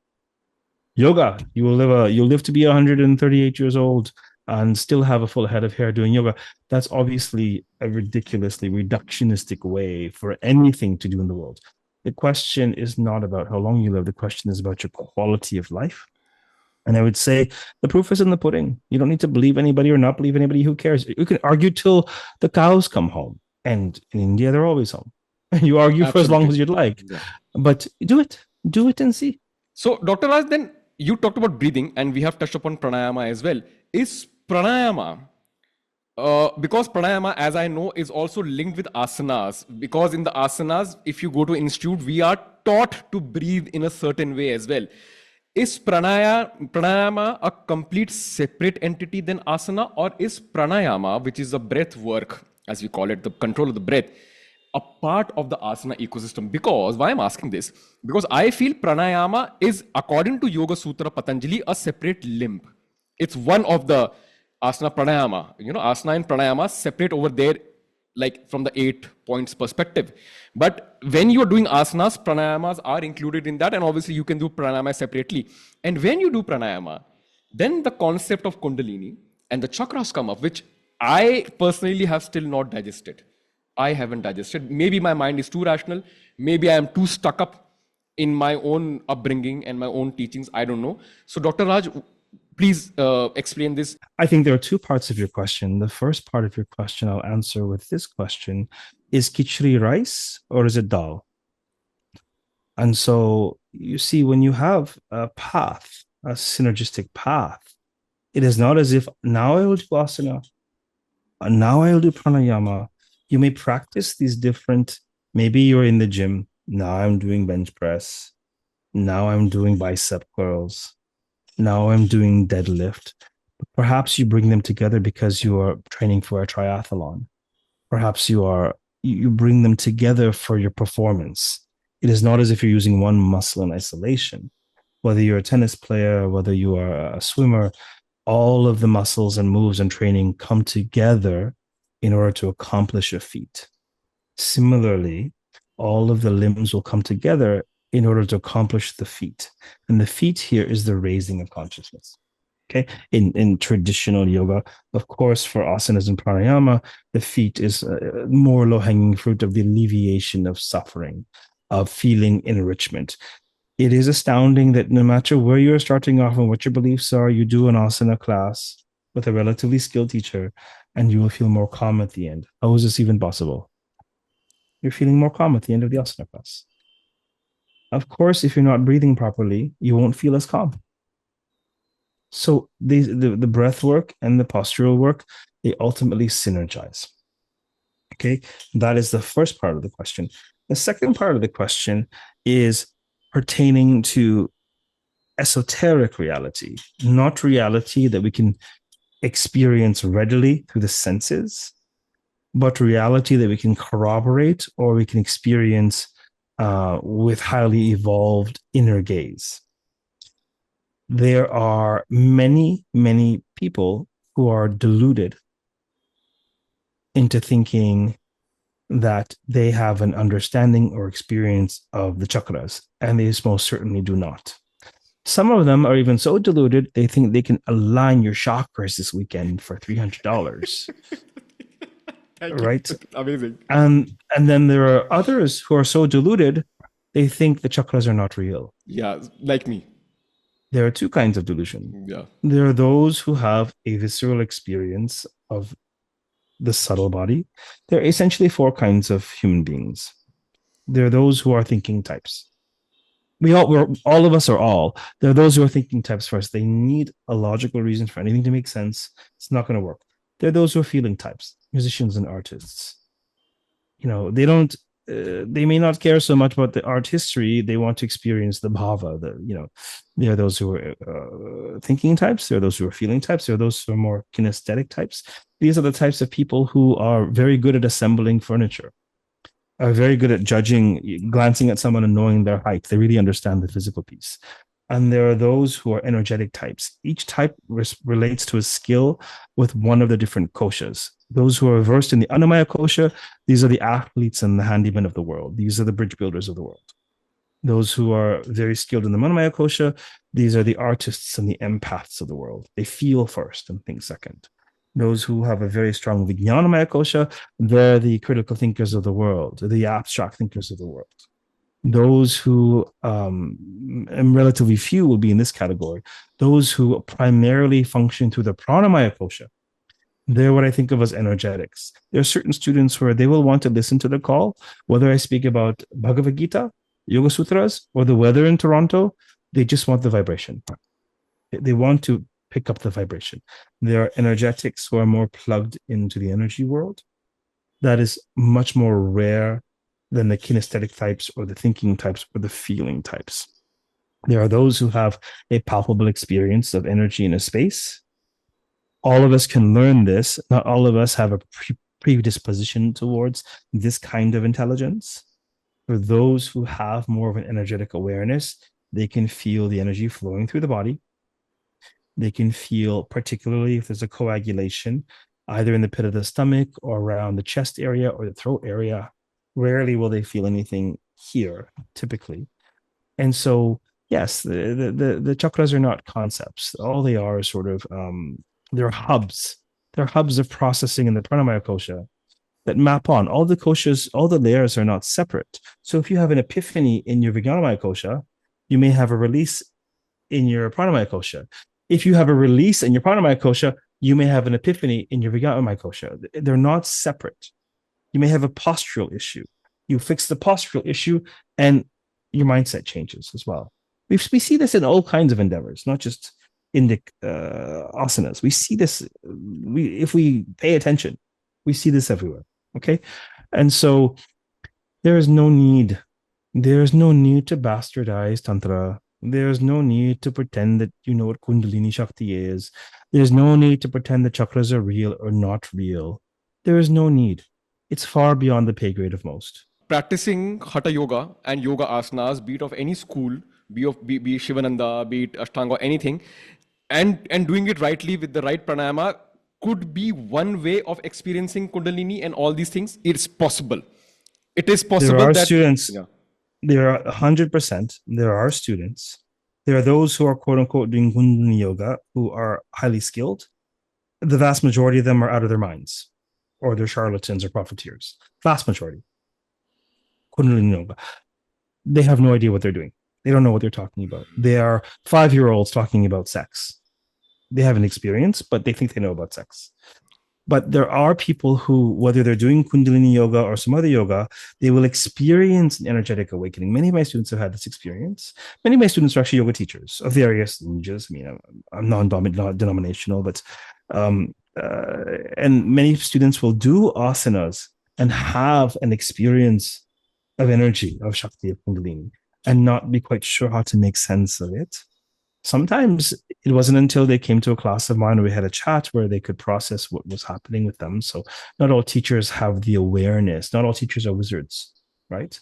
Yoga, you'll live to be 138 years old and still have a full head of hair doing yoga. That's obviously a ridiculously reductionistic way for anything to do in the world. The question is not about how long you live. The question is about your quality of life. And I would say the proof is in the pudding. You don't need to believe anybody or not believe anybody. Who cares? You can argue till the cows come home. And in India, they're always home. You argue for as long Absolutely. as you'd like. Yeah. But do it and see. So, Dr. Raj, then you talked about breathing, and we have touched upon pranayama as well. Is pranayama, because pranayama, as I know, is also linked with asanas, because in the asanas, if you go to institute, we are taught to breathe in a certain way as well. Is pranayama a complete separate entity than asana, or is pranayama, which is the breath work, as we call it, the control of the breath, a part of the asana ecosystem? Because why I'm asking this, because I feel pranayama is, according to Yoga Sutra Patanjali, a separate limb. It's one of the asana pranayama. Asana and pranayama separate over there, like from the 8 points perspective. But when you're doing asanas, pranayamas are included in that, and obviously you can do pranayama separately. And when you do pranayama, then the concept of Kundalini and the chakras come up, which I personally have still not digested. I haven't digested. Maybe my mind is too rational. Maybe I am too stuck up in my own upbringing and my own teachings. I don't know. So, Dr. Raj, please explain this. I think there are two parts of your question. The first part of your question I'll answer with this question: is khichdi rice or is it dal? And so you see, when you have a path, a synergistic path, it is not as if now I will do asana, now I will do pranayama. You may practice these different, maybe you're in the gym, now I'm doing bench press, now I'm doing bicep curls, now I'm doing deadlift. Perhaps you bring them together because you are training for a triathlon. Perhaps you bring them together for your performance. It is not as if you're using one muscle in isolation. Whether you're a tennis player, whether you are a swimmer, all of the muscles and moves and training come together in order to accomplish a feat. Similarly, all of the limbs will come together in order to accomplish the feat. And the feat here is the raising of consciousness. Okay. In traditional yoga, of course, for asanas and pranayama, the feat is more low-hanging fruit of the alleviation of suffering, of feeling enrichment. It is astounding that no matter where you're starting off and what your beliefs are, you do an asana class with a relatively skilled teacher, and you will feel more calm at the end. How is this even possible? You're feeling more calm at the end of the asana class. Of course, if you're not breathing properly, you won't feel as calm. So the breath work and the postural work, they ultimately synergize. Okay, that is the first part of the question. The second part of the question is pertaining to esoteric reality, not reality that we can experience readily through the senses, but reality that we can corroborate or we can experience with highly evolved inner gaze. There are many, many people who are deluded into thinking that they have an understanding or experience of the chakras, and they most certainly do not. Some of them are even so deluded, they think they can align your chakras this weekend for $300. Right? Amazing. And then there are others who are so deluded, they think the chakras are not real. Yeah, like me. There are two kinds of delusion. Yeah. There are those who have a visceral experience of the subtle body. There are essentially four kinds of human beings. There are those who are thinking types. All of us are all. There are those who are thinking types first. They need a logical reason for anything to make sense. It's not going to work. There are those who are feeling types, musicians and artists. They don't they may not care so much about the art history. They want to experience the bhava. There are those who are thinking types. There are those who are feeling types. There are those who are more kinesthetic types. These are the types of people who are very good at assembling furniture, are very good at judging, glancing at someone and knowing their height. They really understand the physical piece. And there are those who are energetic types. Each type relates to a skill with one of the different koshas. Those who are versed in the Annamaya kosha, these are the athletes and the handymen of the world. These are the bridge builders of the world. Those who are very skilled in the Manomaya kosha, these are the artists and the empaths of the world. They feel first and think second. Those who have a very strong Vijnanamaya kosha, they're the critical thinkers of the world, the abstract thinkers of the world. Those who, and relatively few will be in this category, those who primarily function through the Pranamaya kosha, they're what I think of as energetics. There are certain students where they will want to listen to the call, whether I speak about Bhagavad Gita, Yoga Sutras, or the weather in Toronto. They just want the vibration. They want to pick up the vibration. There are energetics who are more plugged into the energy world. That is much more rare than the kinesthetic types or the thinking types or the feeling types. There are those who have a palpable experience of energy in a space. All of us can learn this. Not all of us have a predisposition towards this kind of intelligence. For those who have more of an energetic awareness, they can feel the energy flowing through the body. They can feel, particularly if there's a coagulation, either in the pit of the stomach or around the chest area or the throat area. Rarely will they feel anything here, typically. And so, yes, the chakras are not concepts. All they are is sort of, they're hubs. They're hubs of processing in the pranamaya kosha that map on. All the koshas, all the layers are not separate. So if you have an epiphany in your Vijnanamaya kosha, you may have a release in your pranamaya kosha. If you have a release in your pranamaya kosha, you may have an epiphany in your Vijnanamaya kosha. They're not separate. You may have a postural issue. You fix the postural issue and your mindset changes as well. We see this in all kinds of endeavors, not just Indic asanas. We see this, if we pay attention, we see this everywhere. Okay. And so there's no need to bastardize Tantra. There's no need to pretend that you know what Kundalini Shakti is. There's no need to pretend the chakras are real or not real. There is no need. It's far beyond the pay grade of most. Practicing Hatha Yoga and Yoga Asanas, be it of any school, be Shivananda, be it Ashtanga, or anything, and doing it rightly with the right pranayama could be one way of experiencing Kundalini and all these things. It's possible. It is possible. There are students. Yeah. There are 100%. There are students. There are those who are quote unquote doing Kundalini yoga who are highly skilled. The vast majority of them are out of their minds, or they're charlatans or profiteers. Vast majority. Kundalini yoga. They have no idea what they're doing. They don't know what they're talking about. They are 5-year-olds talking about sex. They have an experience, but they think they know about sex. But there are people who, whether they're doing Kundalini yoga or some other yoga, they will experience an energetic awakening. Many of my students have had this experience. Many of my students are actually yoga teachers of various lineages. I mean, I'm non-denominational, but and many students will do asanas and have an experience of energy, of Shakti, of Kundalini, and not be quite sure how to make sense of it. Sometimes it wasn't until they came to a class of mine where we had a chat where they could process what was happening with them. So not all teachers have the awareness. Not all teachers are wizards, right?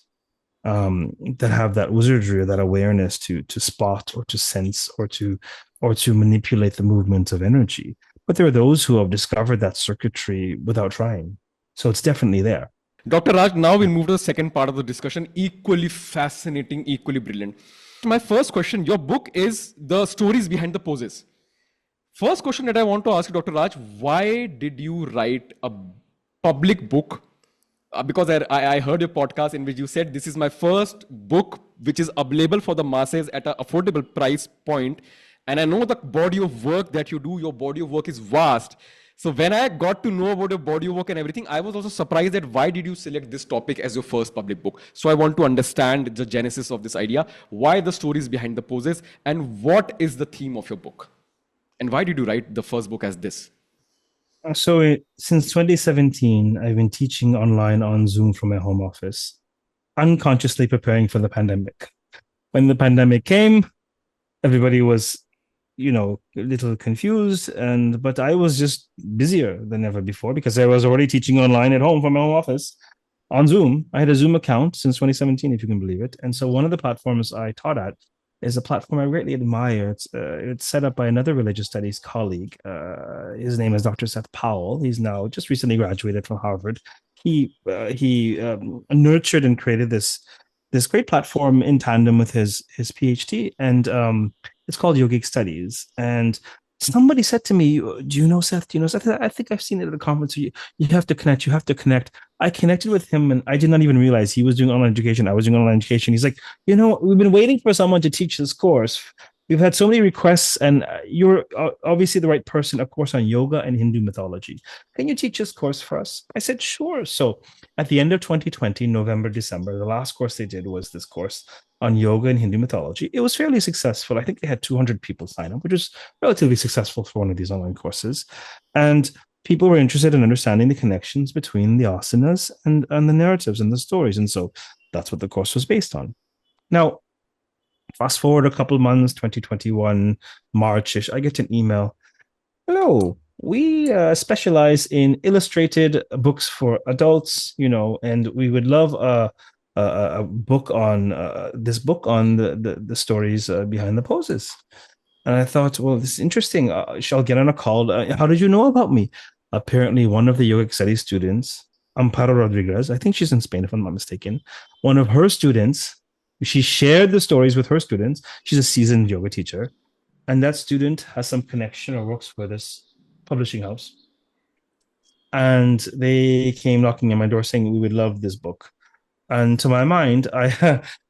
That have that wizardry or that awareness to spot or to sense or to manipulate the movement of energy. But there are those who have discovered that circuitry without trying. So it's definitely there. Dr. Raj, now we move to the second part of the discussion. Equally fascinating, equally brilliant. My first question, your book is the stories behind the poses. First question that I want to ask you, Dr. Raj, why did you write a public book? Because I heard your podcast in which you said, this is my first book which is available for the masses at an affordable price point. And I know the body of work that you do, your body of work is vast. So when I got to know about your body of work and everything, I was also surprised that why did you select this topic as your first public book? So I want to understand the genesis of this idea, why the stories behind the poses, and what is the theme of your book? And why did you write the first book as this? So since 2017, I've been teaching online on Zoom from my home office. unconsciously preparing for the pandemic. When the pandemic came, everybody was, a little confused, but I was just busier than ever before because I was already teaching online at home from my home office on Zoom. I had a Zoom account since 2017, if you can believe it. And so one of the platforms I taught at is a platform I greatly admire. It's set up by another religious studies colleague. His name is Dr. Seth Powell. He's now just recently graduated from Harvard. He nurtured and created this great platform in tandem with his PhD, and it's called Yogic Studies. And somebody said to me, "Do you know Seth? Do you know Seth? I think I've seen it at a conference. You have to connect. You have to connect." I connected with him, and I did not even realize he was doing online education. I was doing online education. He's like, we've been waiting for someone to teach this course. We've had so many requests, and you're obviously the right person, a course on yoga and Hindu mythology. Can you teach this course for us? I said, sure. So at the end of 2020, November, December, the last course they did was this course on yoga and Hindu mythology. It was fairly successful. I think they had 200 people sign up, which was relatively successful for one of these online courses. And people were interested in understanding the connections between the asanas and the narratives and the stories. And so that's what the course was based on. Now, fast forward a couple months, 2021, March-ish, I get an email. Hello, we specialize in illustrated books for adults, and we would love a book on this book on the stories behind the poses. And I thought, well, this is interesting. Shall get on a call. How did you know about me? Apparently, one of the yogic studies students, Amparo Rodriguez, I think she's in Spain, if I'm not mistaken, one of her students, she shared the stories with her students. She's a seasoned yoga teacher. And that student has some connection or works for this publishing house. And they came knocking on my door saying, we would love this book. And to my mind, I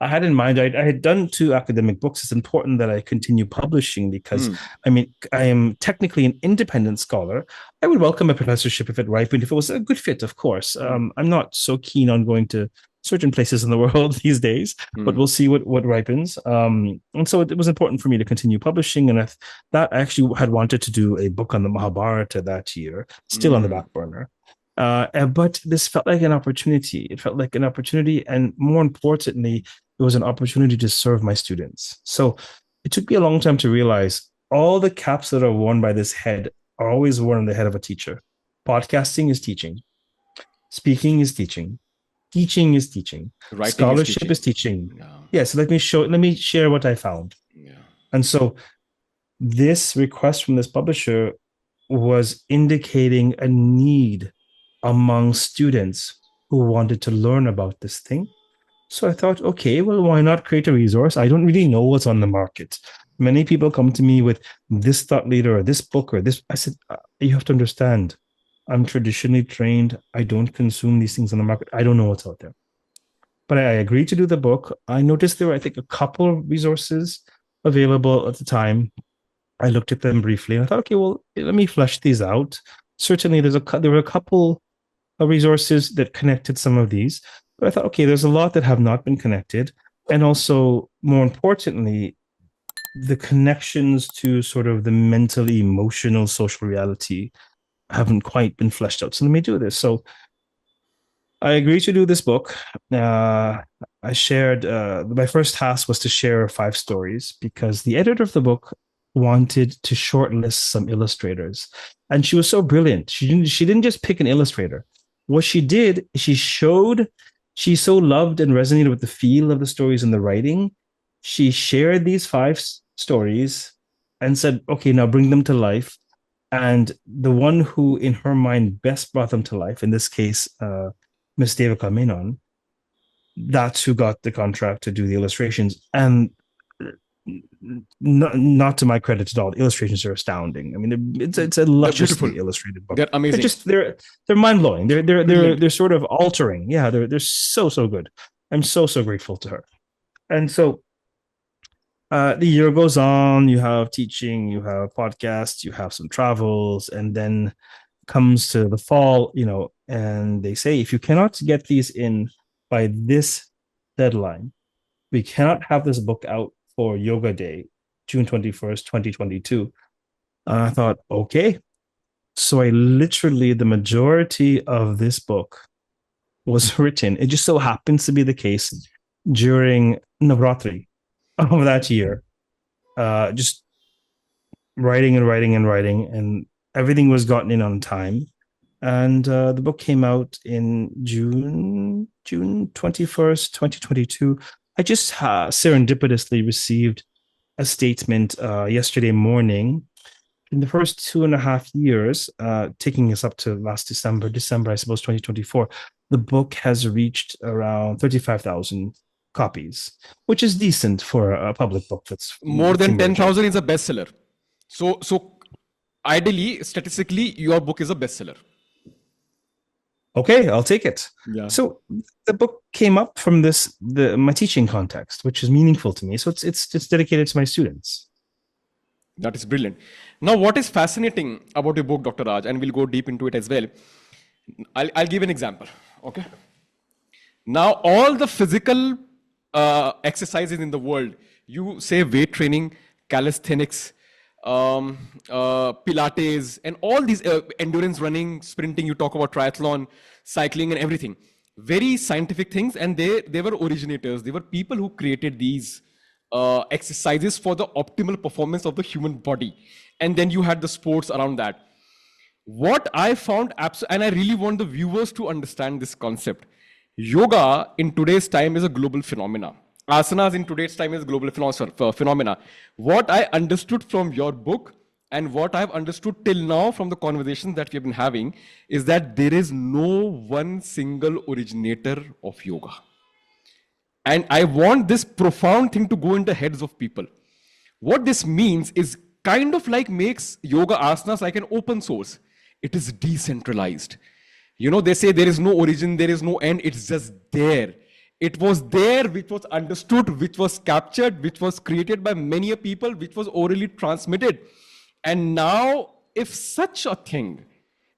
had in mind, I had done 2 academic books. It's important that I continue publishing because, I am technically an independent scholar. I would welcome a professorship if it ripened, if it was a good fit, of course. I'm not so keen on going to certain places in the world these days, but we'll see what ripens. And so it was important for me to continue publishing. And I actually had wanted to do a book on the Mahabharata that year, still on the back burner. But this felt like an opportunity. It felt like an opportunity. And more importantly, it was an opportunity to serve my students. So it took me a long time to realize all the caps that are worn by this head are always worn on the head of a teacher. Podcasting is teaching. Speaking is teaching. Teaching is teaching. Writing Scholarship is teaching. Yes, let me share what I found. Yeah. And so this request from this publisher was indicating a need among students who wanted to learn about this thing. So I thought, okay, well, why not create a resource? I don't really know what's on the market. Many people come to me with this thought leader or this book or this. I said, you have to understand, I'm traditionally trained. I don't consume these things on the market. I don't know what's out there. But I agreed to do the book. I noticed there were, I think, a couple of resources available at the time. I looked at them briefly and I thought, okay, well, let me flesh these out. Certainly, there were a couple of resources that connected some of these, but I thought, okay, there's a lot that have not been connected. And also, more importantly, the connections to sort of the mental, emotional, social reality haven't quite been fleshed out. So let me do this. So I agreed to do this book. I shared, my first task was to share 5 stories because the editor of the book wanted to shortlist some illustrators. And she was so brilliant. She didn't just pick an illustrator. What she did, she so loved and resonated with the feel of the stories and the writing. She shared these 5 stories and said, okay, now bring them to life. And the one who in her mind best brought them to life, in this case, Miss Devika Menon, that's who got the contract to do the illustrations. And not to my credit at all, the illustrations are astounding. I mean, it's a lusciously illustrated book. They're amazing. They're mind blowing. They're sort of altering. Yeah, they're so good. I'm so grateful to her. And so the year goes on. You have teaching, you have podcasts, you have some travels, and then comes to the fall, and they say if you cannot get these in by this deadline, we cannot have this book out for Yoga Day, June 21st, 2022. And I thought, okay. So I literally, the majority of this book was written. It just so happens to be the case during Navratri of that year. Just writing and writing and writing, and everything was gotten in on time. And the book came out in June 21st, 2022. I just serendipitously received a statement yesterday morning. In the first 2.5 years, taking us up to last December, I suppose, 2024, the book has reached around 35,000 copies, which is decent for a public book that's more than 10,000 is a bestseller. So ideally, statistically, your book is a bestseller. Okay, I'll take it. Yeah. So the book came up from my teaching context, which is meaningful to me. So it's dedicated to my students. That is brilliant. Now, what is fascinating about your book, Dr. Raj, and we'll go deep into it as well. I'll give an example. Okay. Now, all the physical exercises in the world, you say weight training, calisthenics, Pilates, and all these endurance running, sprinting, you talk about triathlon, cycling, and everything. Very scientific things, and they were originators. They were people who created these exercises for the optimal performance of the human body. And then you had the sports around that. What I found, and I really want the viewers to understand this concept. Yoga in today's time is a global phenomena. Asanas in today's time is global phenomena. What I understood from your book and what I've understood till now from the conversations that we have been having is that there is no one single originator of yoga. And I want this profound thing to go in the heads of people. What this means is kind of like makes yoga asanas like an open source. It is decentralized. You know, they say there is no origin, there is no end, it's just there. It was there, which was understood, which was captured, which was created by many people, which was orally transmitted. And now, if such a thing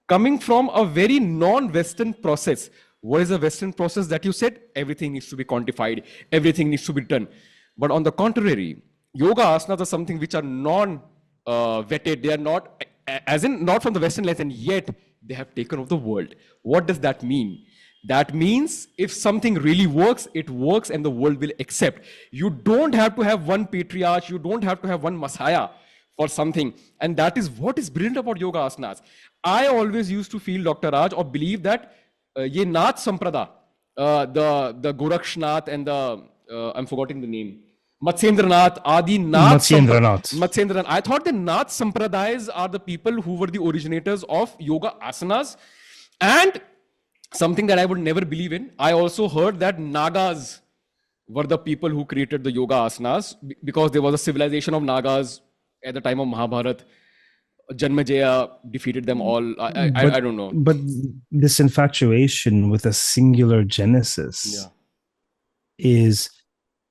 coming from a very non-Western process, what is a Western process that you said? Everything needs to be quantified, everything needs to be done. But on the contrary, yoga asanas are something which are non-vetted, they are not, as in not from the Western lens, and yet they have taken over the world. What does that mean? That means if something really works, it works and the world will accept. You don't have to have one patriarch, you don't have to have one messiah for something. And that is what is brilliant about yoga asanas. I always used to feel, Dr. Raj, or believe that ye Nath Samprada, the Gorakshnath and the, I'm forgetting the name, Matsyendranath, Adi Nath Matsyendranath. I thought the Nath Sampradayas are the people who were the originators of yoga asanas. And something that I would never believe in, I also heard that Nagas were the people who created the yoga asanas because there was a civilization of Nagas at the time of Mahabharata. Janmejaya defeated them all. I don't know. But this infatuation with a singular genesis is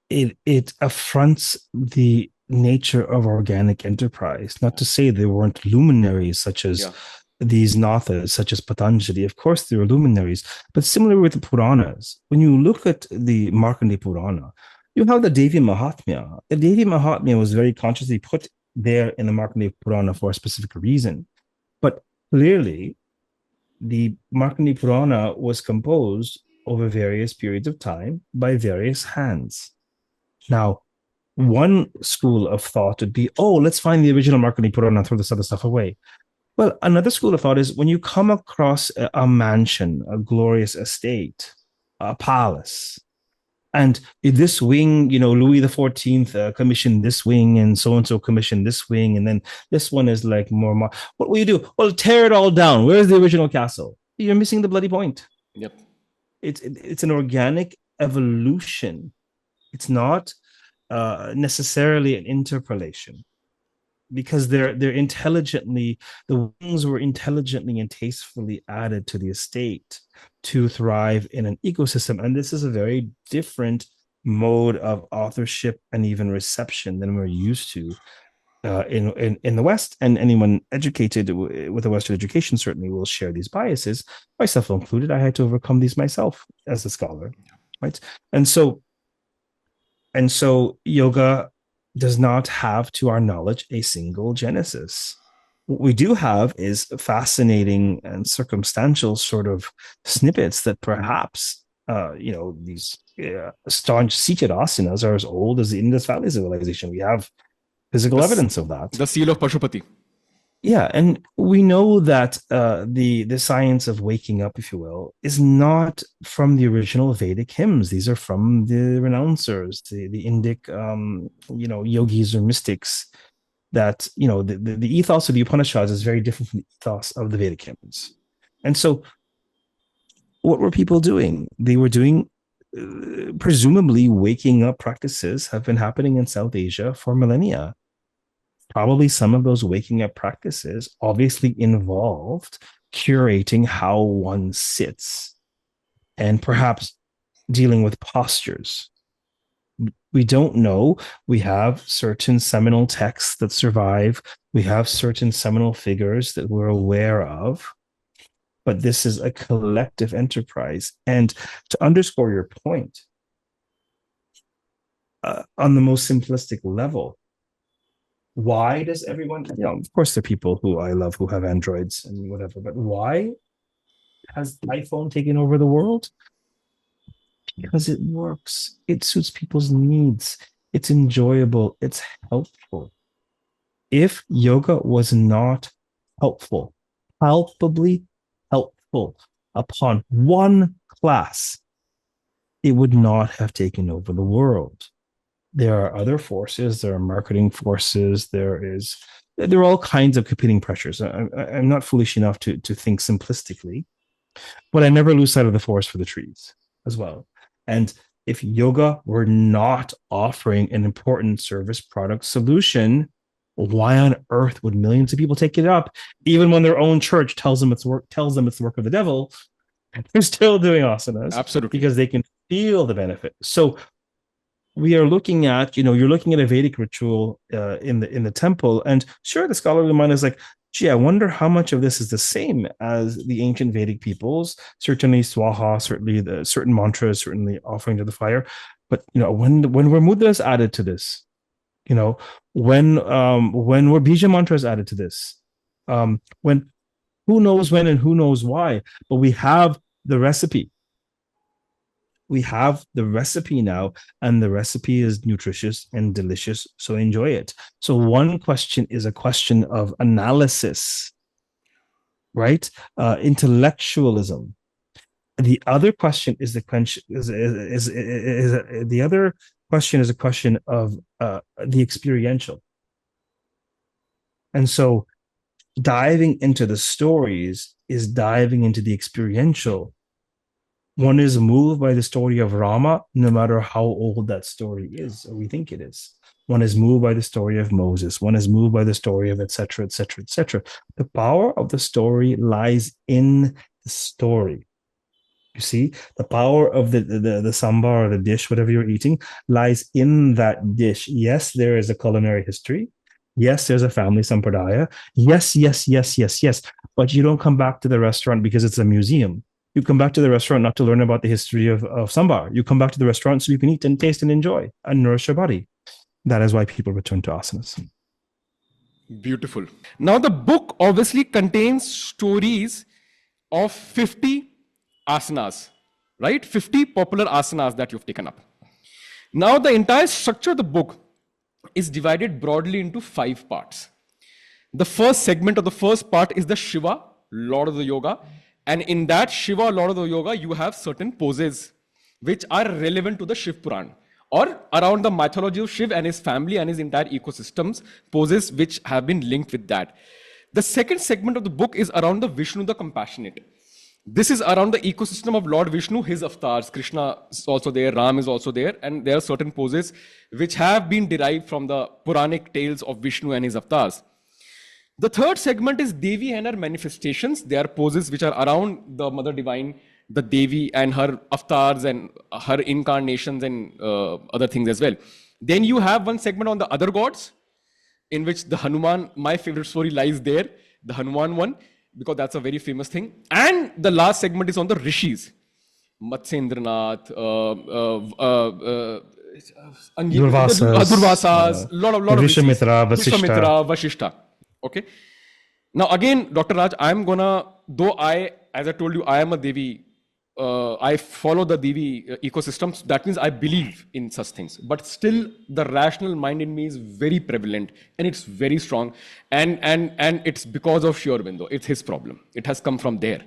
it affronts the nature of organic enterprise. Not to say there weren't luminaries such as these Nathas, such as Patanjali. Of course, there were luminaries, but similar with the Puranas. When you look at the Markandeya Purana, you have the Devi Mahatmya. The Devi Mahatmya was very consciously put there in the Markandeya Purana for a specific reason. But clearly, the Markandeya Purana was composed over various periods of time by various hands. Now, one school of thought would be, oh, let's find the original Markandeya Purana and throw this other stuff away. Well, another school of thought is when you come across a mansion, a glorious estate, a palace, and this wing, Louis XIV commissioned this wing, and so commissioned this wing, and then this one is like more. What will you do? Well, tear it all down. Where's the original castle? You're missing the bloody point. Yep. It's an organic evolution. It's not necessarily an interpolation, because the wings were intelligently and tastefully added to the estate to thrive in an ecosystem. And this is a very different mode of authorship and even reception than we're used to in the West. And anyone educated with a Western education certainly will share these biases, myself included. I had to overcome these myself as a scholar, right? And so yoga does not have, to our knowledge, a single genesis. What we do have is fascinating and circumstantial sort of snippets that perhaps, these staunch seated asanas are as old as the Indus Valley civilization. We have physical evidence of that. The seal of Pashupati. Yeah, and we know that the science of waking up, if you will, is not from the original Vedic hymns. These are from the renouncers, the Indic, yogis or mystics. That the ethos of the Upanishads is very different from the ethos of the Vedic hymns. And so, what were people doing? They were doing presumably waking up practices have been happening in South Asia for millennia. Probably some of those waking up practices obviously involved curating how one sits and perhaps dealing with postures. We don't know. We have certain seminal texts that survive. We have certain seminal figures that we're aware of. But this is a collective enterprise. And to underscore your point, on the most simplistic level, why does everyone, of course, there are people who I love who have Androids and whatever, but why has iPhone taken over the world? Because it works. It suits people's needs. It's enjoyable. It's helpful. If yoga was not helpful, palpably helpful upon one class, it would not have taken over the world. There are other forces. There are marketing forces. There are all kinds of competing pressures. I'm not foolish enough to think simplistically, but I never lose sight of the forest for the trees as well. And if yoga were not offering an important service, product, solution, why on earth would millions of people take it up, even when their own church tells them it's the work of the devil? They're still doing asanas. Absolutely. Because they can feel the benefit. So we are looking at, you're looking at a Vedic ritual in the temple, and sure, the scholarly mind is like, gee, I wonder how much of this is the same as the ancient Vedic peoples. Certainly Swaha, certainly the certain mantras, certainly offering to the fire. But when were mudras added to this? When were bija mantras added to this? When, who knows when and who knows why? But we have the recipe. We have the recipe now, and the recipe is nutritious and delicious, so enjoy it. So one question is a question of analysis, right? Intellectualism. The other question is a question of the experiential. And so diving into the stories is diving into the experiential. One is moved by the story of Rama, no matter how old that story is, or we think it is. One is moved by the story of Moses. One is moved by the story of et cetera, et cetera, et cetera. The power of the story lies in the story. You see, the power of the sambar or the dish, whatever you're eating, lies in that dish. Yes, there is a culinary history. Yes, there's a family sampradaya. Yes. But you don't come back to the restaurant because it's a museum. You come back to the restaurant not to learn about the history of sambar. You come back to the restaurant so you can eat and taste and enjoy and nourish your body. That is why people return to asanas. Beautiful. Now, the book obviously contains stories of 50 asanas, right? 50 popular asanas that you've taken up. Now, the entire structure of the book is divided broadly into 5 parts. The first segment of the first part is the Shiva, Lord of the Yoga. And in that Shiva, Lord of the Yoga, you have certain poses which are relevant to the Shiv Puran, or around the mythology of Shiv and his family and his entire ecosystems, poses which have been linked with that. The second segment of the book is around the Vishnu, the compassionate. This is around the ecosystem of Lord Vishnu, his avatars. Krishna is also there, Ram is also there, and there are certain poses which have been derived from the Puranic tales of Vishnu and his avatars. The third segment is Devi and her manifestations. They are poses which are around the Mother Divine, the Devi and her avatars and her incarnations and other things as well. Then you have one segment on the other gods, in which the Hanuman, my favorite story lies there, the Hanuman one, because that's a very famous thing. And the last segment is on the Rishis, Matsyendranath, Durvasas, lot of Vishwamitra, Vishwamitra, Vashishta. Okay. Now, again, Dr. Raj, as I told you, I am a Devi. I follow the Devi ecosystems. That means I believe in such things. But still, the rational mind in me is very prevalent and it's very strong. And it's because of Sri Aurobindo. It's his problem. It has come from there.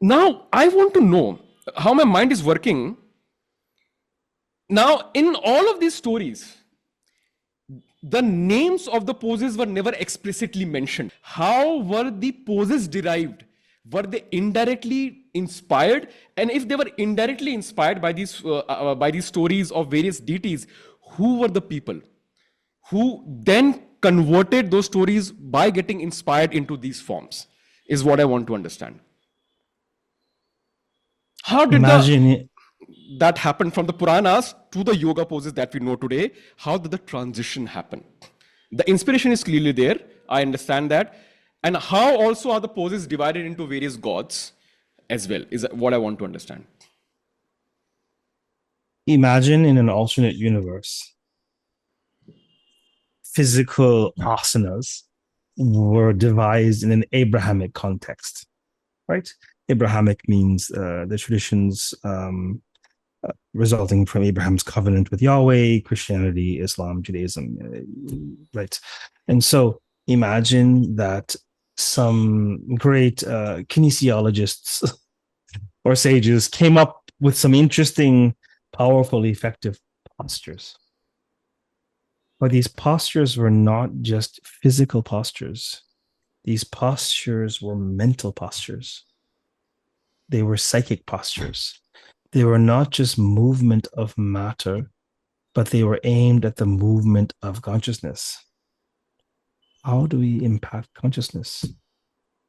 Now, I want to know how my mind is working. Now, in all of these stories, the names of the poses were never explicitly mentioned. How were the poses derived? Were they indirectly inspired? And if they were indirectly inspired by these stories of various deities, who were the people who then converted those stories by getting inspired into these forms? Is what I want to understand. How did that happen from the Puranas to the yoga poses that we know today? How did the transition happen? The inspiration is clearly there. I understand that. And how also are the poses divided into various gods as well, is what I want to understand. Imagine in an alternate universe, physical asanas were devised in an Abrahamic context, right? Abrahamic means the traditions resulting from Abraham's covenant with Yahweh, Christianity, Islam, Judaism, right? And so imagine that some great kinesiologists or sages came up with some interesting, powerful, effective postures. But these postures were not just physical postures. These postures were mental postures. They were psychic postures. They were not just movement of matter, but they were aimed at the movement of consciousness. How do we impact consciousness?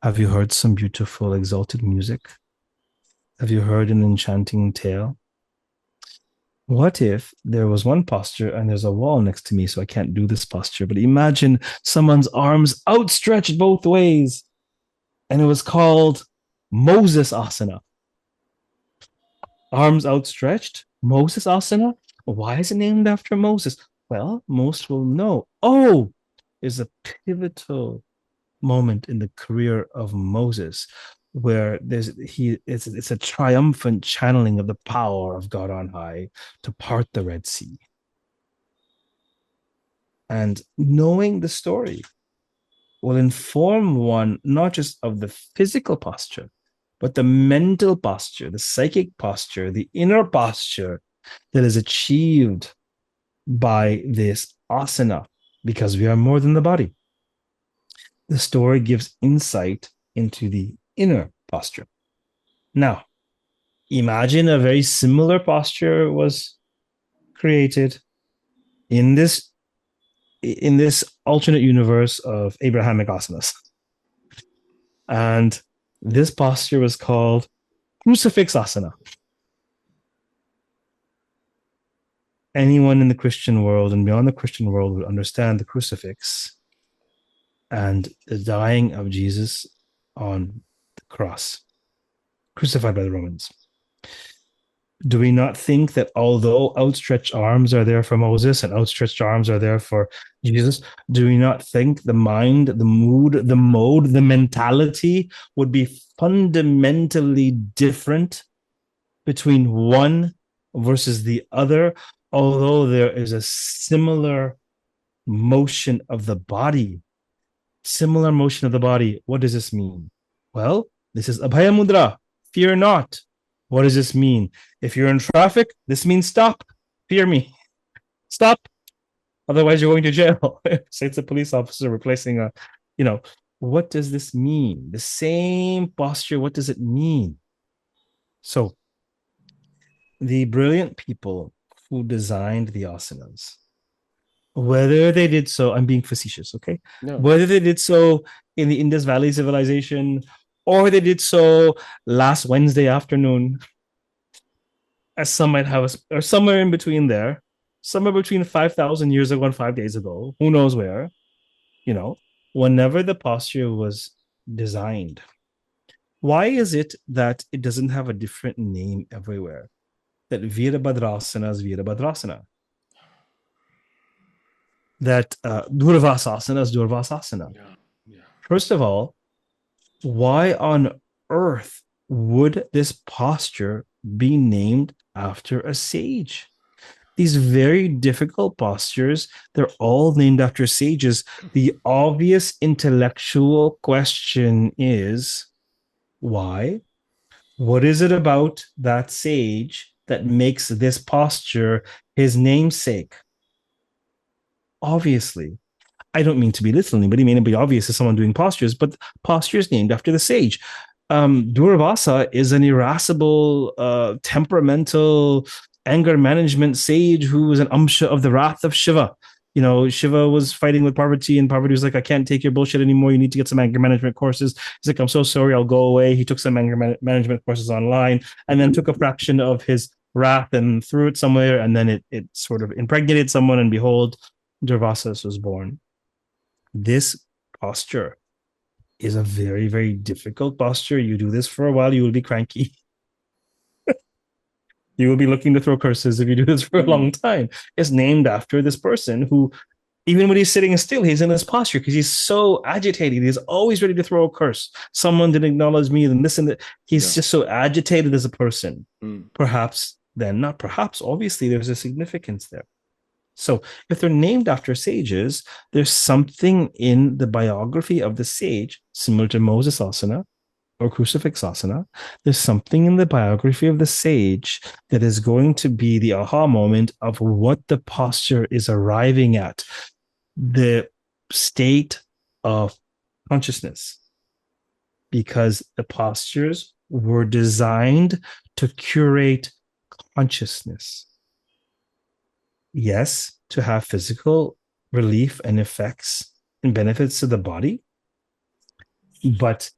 Have you heard some beautiful, exalted music? Have you heard an enchanting tale? What if there was one posture and there's a wall next to me, so I can't do this posture? But imagine someone's arms outstretched both ways, and it was called Moses Asana. Arms outstretched, Moses Asana. Why is it named after Moses? Well, most will know. Oh, is a pivotal moment in the career of Moses, where it's a triumphant channeling of the power of God on high to part the Red Sea. And knowing the story will inform one not just of the physical posture, but the mental posture, the psychic posture, the inner posture that is achieved by this asana, because we are more than the body. The story gives insight into the inner posture. Now, imagine a very similar posture was created in this alternate universe of Abrahamic asanas. And this posture was called crucifix asana. Anyone in the Christian world and beyond the Christian world would understand the crucifix and the dying of Jesus on the cross, crucified by the Romans. Do we not think that although outstretched arms are there for Moses and outstretched arms are there for Jesus, do we not think the mind, the mood, the mode, the mentality would be fundamentally different between one versus the other, although there is a similar motion of the body? Similar motion of the body. What does this mean? Well, this is Abhaya Mudra. Fear not. What does this mean? If you're in traffic, this means stop. Fear me. Stop. Otherwise, you're going to jail. Say it's a police officer replacing what does this mean? The same posture, what does it mean? So, the brilliant people who designed the asanas, whether they did so, I'm being facetious, okay? No. Whether they did so in the Indus Valley civilization or they did so last Wednesday afternoon, as some might have, or somewhere in between there, somewhere between 5,000 years ago and 5 days ago, who knows where, whenever the posture was designed. Why is it that it doesn't have a different name everywhere? That Virabhadrasana is Virabhadrasana. That Durvasasana is Durvasasana. Yeah. First of all, why on earth would this posture be named after a sage? These very difficult postures, they're all named after sages. The obvious intellectual question is why? What is it about that sage that makes this posture his namesake? Obviously, I don't mean to belittle anybody. It may not be obvious to someone doing postures, but postures named after the sage. Durvasa is an irascible, temperamental, anger management sage who was an amsha of the wrath of Shiva. You know, Shiva was fighting with Parvati, and Parvati was like, I can't take your bullshit anymore. You need to get some anger management courses. He's like, I'm so sorry, I'll go away. He took some anger management courses online and then took a fraction of his wrath and threw it somewhere. And then it sort of impregnated someone. And behold, Durvasa was born. This posture is a very, very difficult posture. You do this for a while, you will be cranky. You will be looking to throw curses if you do this for a long time. It's named after this person who, even when he's sitting still, he's in this posture because he's so agitated. He's always ready to throw a curse. Someone didn't acknowledge me, and this and that. He's just so agitated as a person. Perhaps then, not perhaps, obviously, there's a significance there. So if they're named after sages, there's something in the biography of the sage, similar to Moses Asana or Crucifix Asana. There's something in the biography of the sage that is going to be the aha moment of what the posture is arriving at, the state of consciousness, because the postures were designed to curate consciousness. Yes, to have physical relief and effects and benefits to the body, but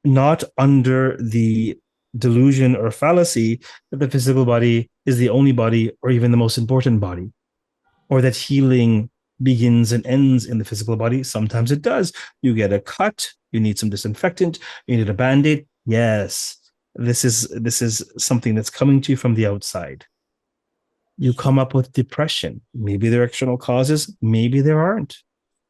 not under the delusion or fallacy that the physical body is the only body or even the most important body, or that healing begins and ends in the physical body. Sometimes it does. You get a cut, you need some disinfectant, you need a band-aid. Yes, this is something that's coming to you from the outside. You come up with depression. Maybe there are external causes, maybe there aren't.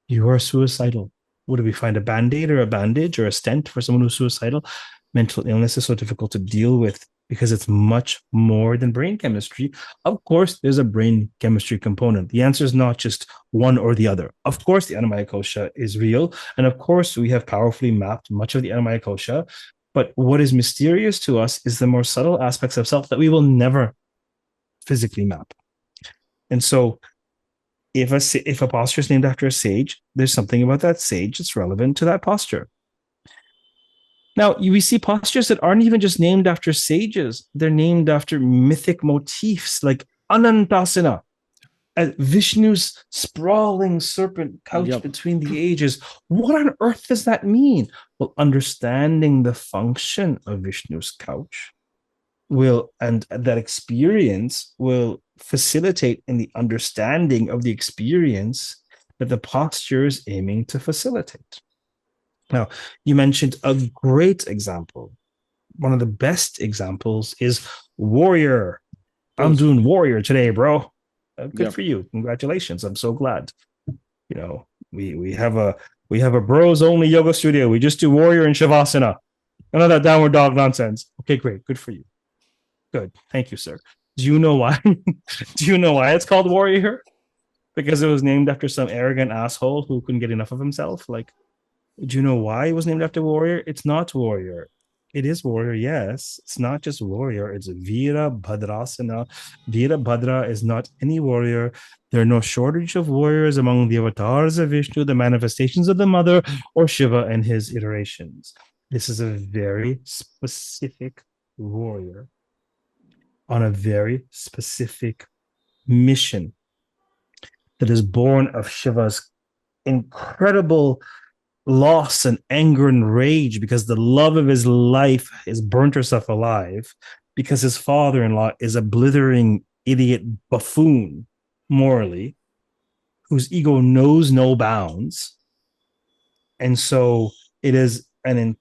You are suicidal. Would we find a band-aid or a bandage or a stent for someone who's suicidal? Mental illness is so difficult to deal with because it's much more than brain chemistry. Of course, there's a brain chemistry component. The answer is not just one or the other. Of course, the Annamaya Kosha is real. And of course, we have powerfully mapped much of the Annamaya Kosha. But what is mysterious to us is the more subtle aspects of self that we will never physically map. And so if a posture is named after a sage, there's something about that sage that's relevant to that posture. Now, we see postures that aren't even just named after sages. They're named after mythic motifs like Anantasana, Vishnu's sprawling serpent couch between the ages. What on earth does that mean? Well, understanding the function of Vishnu's couch and that experience will facilitate in the understanding of the experience that the posture is aiming to facilitate. Now, you mentioned a great example. One of the best examples is warrior. I'm doing warrior today, bro. Good for you. Congratulations. I'm so glad. You know, we have a bros only yoga studio. We just do warrior and shavasana. None of that downward dog nonsense. Okay, great. Good for you. Good. Thank you, sir. Do you know why? Do you know why it's called warrior? Because it was named after some arrogant asshole who couldn't get enough of himself. Like, do you know why it was named after warrior? It's not warrior. It is warrior, yes. It's not just warrior. It's Vira Bhadrasana. Vira Bhadra is not any warrior. There are no shortage of warriors among the avatars of Vishnu, the manifestations of the mother, or Shiva and his iterations. This is a very specific warrior on a very specific mission that is born of Shiva's incredible loss and anger and rage because the love of his life has burnt herself alive because his father-in-law is a blithering idiot buffoon morally whose ego knows no bounds. And so it is a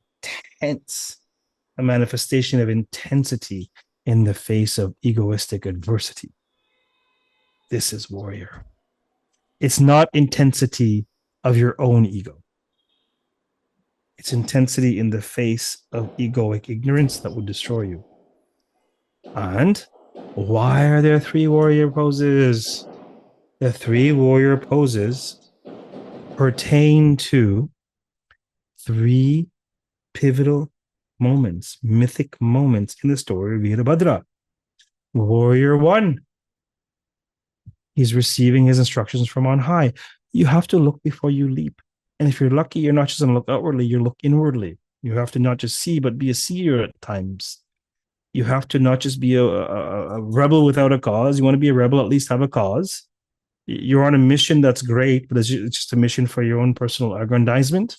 manifestation of intensity in the face of egoistic adversity. This is warrior. It's not intensity of your own ego. It's intensity in the face of egoic ignorance that would destroy you. And why are there three warrior poses? The three warrior poses pertain to three pivotal moments, mythic moments in the story of Virabhadra. Warrior one, he's receiving his instructions from on high. You have to look before you leap. And if you're lucky, you're not just going to look outwardly, you look inwardly. You have to not just see, but be a seer at times. You have to not just be a rebel without a cause. You want to be a rebel, at least have a cause. You're on a mission that's great, but it's just a mission for your own personal aggrandizement?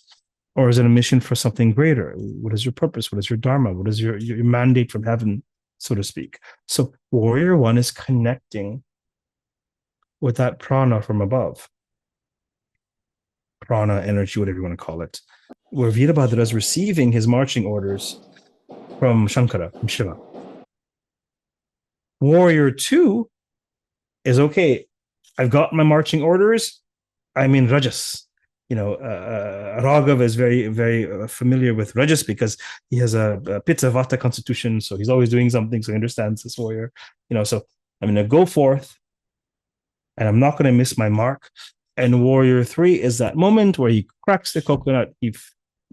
Or is it a mission for something greater? What is your purpose? What is your dharma? What is your mandate from heaven, so to speak? So warrior one is connecting with that prana from above. Prana, energy, whatever you want to call it. Where Virabhadra is receiving his marching orders from Shankara, from Shiva. Warrior two is, okay, I've got my marching orders. I'm in Rajas. Raghav is very, very familiar with Rajas because he has a Pitta Vata constitution. So he's always doing something. So he understands this warrior. So I'm going to go forth and I'm not going to miss my mark. And warrior three is that moment where he cracks the coconut. He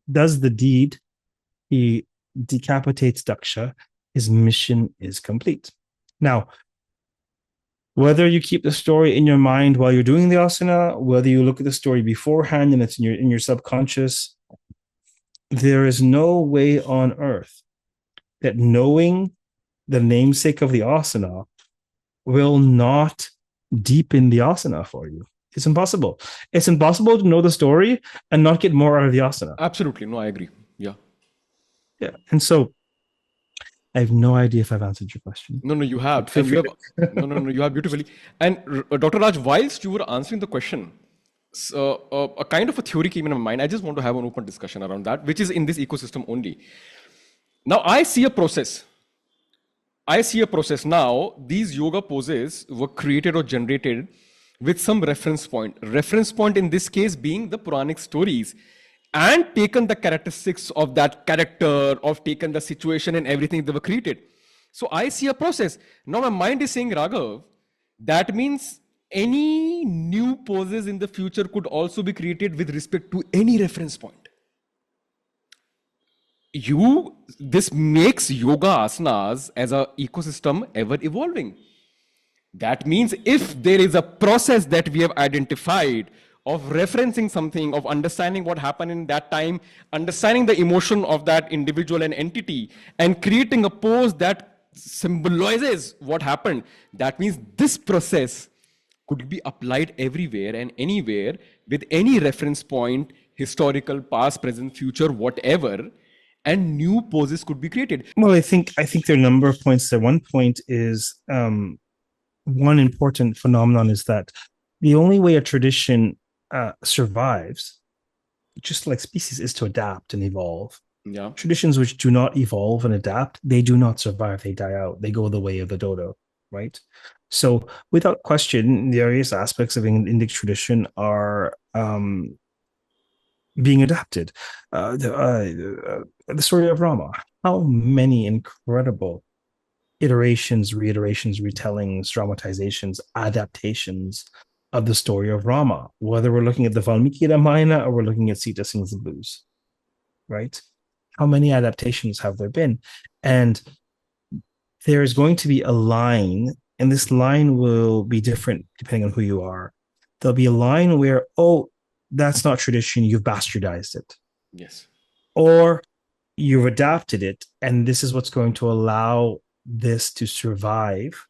does the deed. He decapitates Daksha. His mission is complete. Now, whether you keep the story in your mind while you're doing the asana, whether you look at the story beforehand and it's in your subconscious, there is no way on earth that knowing the namesake of the asana will not deepen the asana for you. It's impossible. It's impossible to know the story and not get more out of the asana. Absolutely. No, I agree. Yeah. Yeah. And so I have no idea if I've answered your question. No, you have. And you have you have beautifully. And Dr. Raj, whilst you were answering the question, a kind of a theory came in my mind. I just want to have an open discussion around that, which is in this ecosystem only. Now, I see a process. Now. These yoga poses were created or generated with some reference point. Reference point in this case being the Puranic stories, and taken the characteristics of that character, of taken the situation and everything they were created. So I see a process. Now my mind is saying, Raghav, that means any new poses in the future could also be created with respect to any reference point. This makes yoga asanas as an ecosystem ever evolving. That means if there is a process that we have identified of referencing something, of understanding what happened in that time, understanding the emotion of that individual and entity, and creating a pose that symbolizes what happened, that means this process could be applied everywhere and anywhere with any reference point, historical, past, present, future, whatever, and new poses could be created. Well, I think there are a number of points there. One point is one important phenomenon is that the only way a tradition survives, just like species, is to adapt and evolve. Yeah. Traditions which do not evolve and adapt, they do not survive. They die out. They go the way of the dodo, right? So, without question, the various aspects of Indic tradition are being adapted. The story of Rama. How many incredible iterations, reiterations, retellings, dramatizations, adaptations of the story of Rama, whether we're looking at the Valmiki Ramayana or we're looking at Sita Sings the Blues, right? How many adaptations have there been? And there's going to be a line, and this line will be different depending on who you are. There'll be a line where, oh, that's not tradition, you've bastardized it. Yes. Or you've adapted it, and this is what's going to allow this to survive,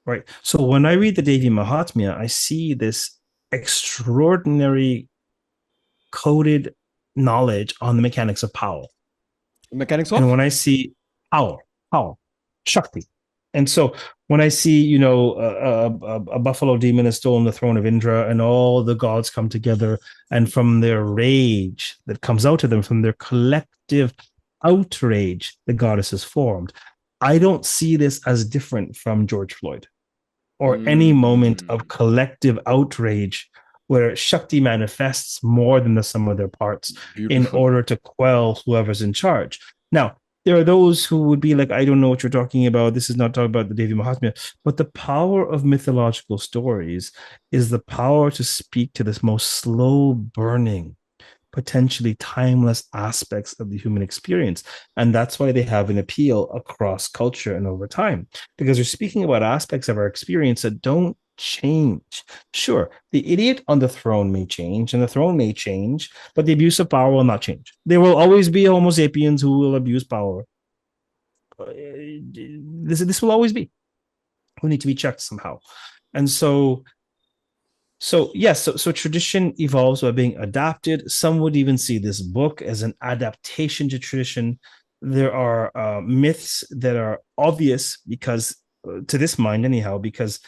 right? So when I read the Devi Mahatmya, I see this extraordinary coded knowledge on the mechanics of power. Mechanics of? And when I see power, Shakti. And so when I see, a buffalo demon has stolen the throne of Indra and all the gods come together, and from their rage that comes out of them, from their collective outrage, the goddess is formed. I don't see this as different from George Floyd or any moment of collective outrage where Shakti manifests more than the sum of their parts in Beautiful. order to quell whoever's in charge. Now, there are those who would be like, I don't know what you're talking about. This is not talking about the Devi Mahatmya. But the power of mythological stories is the power to speak to this most slow burning, potentially timeless aspects of the human experience. And that's why they have an appeal across culture and over time, because they're speaking about aspects of our experience that don't change. Sure, the idiot on the throne may change and the throne may change, but the abuse of power will not change. There will always be Homo sapiens who will abuse power. This will always be. We need to be checked somehow. And so tradition evolves by being adapted. Some would even see this book as an adaptation to tradition. There are myths that are obvious because, to this mind anyhow, because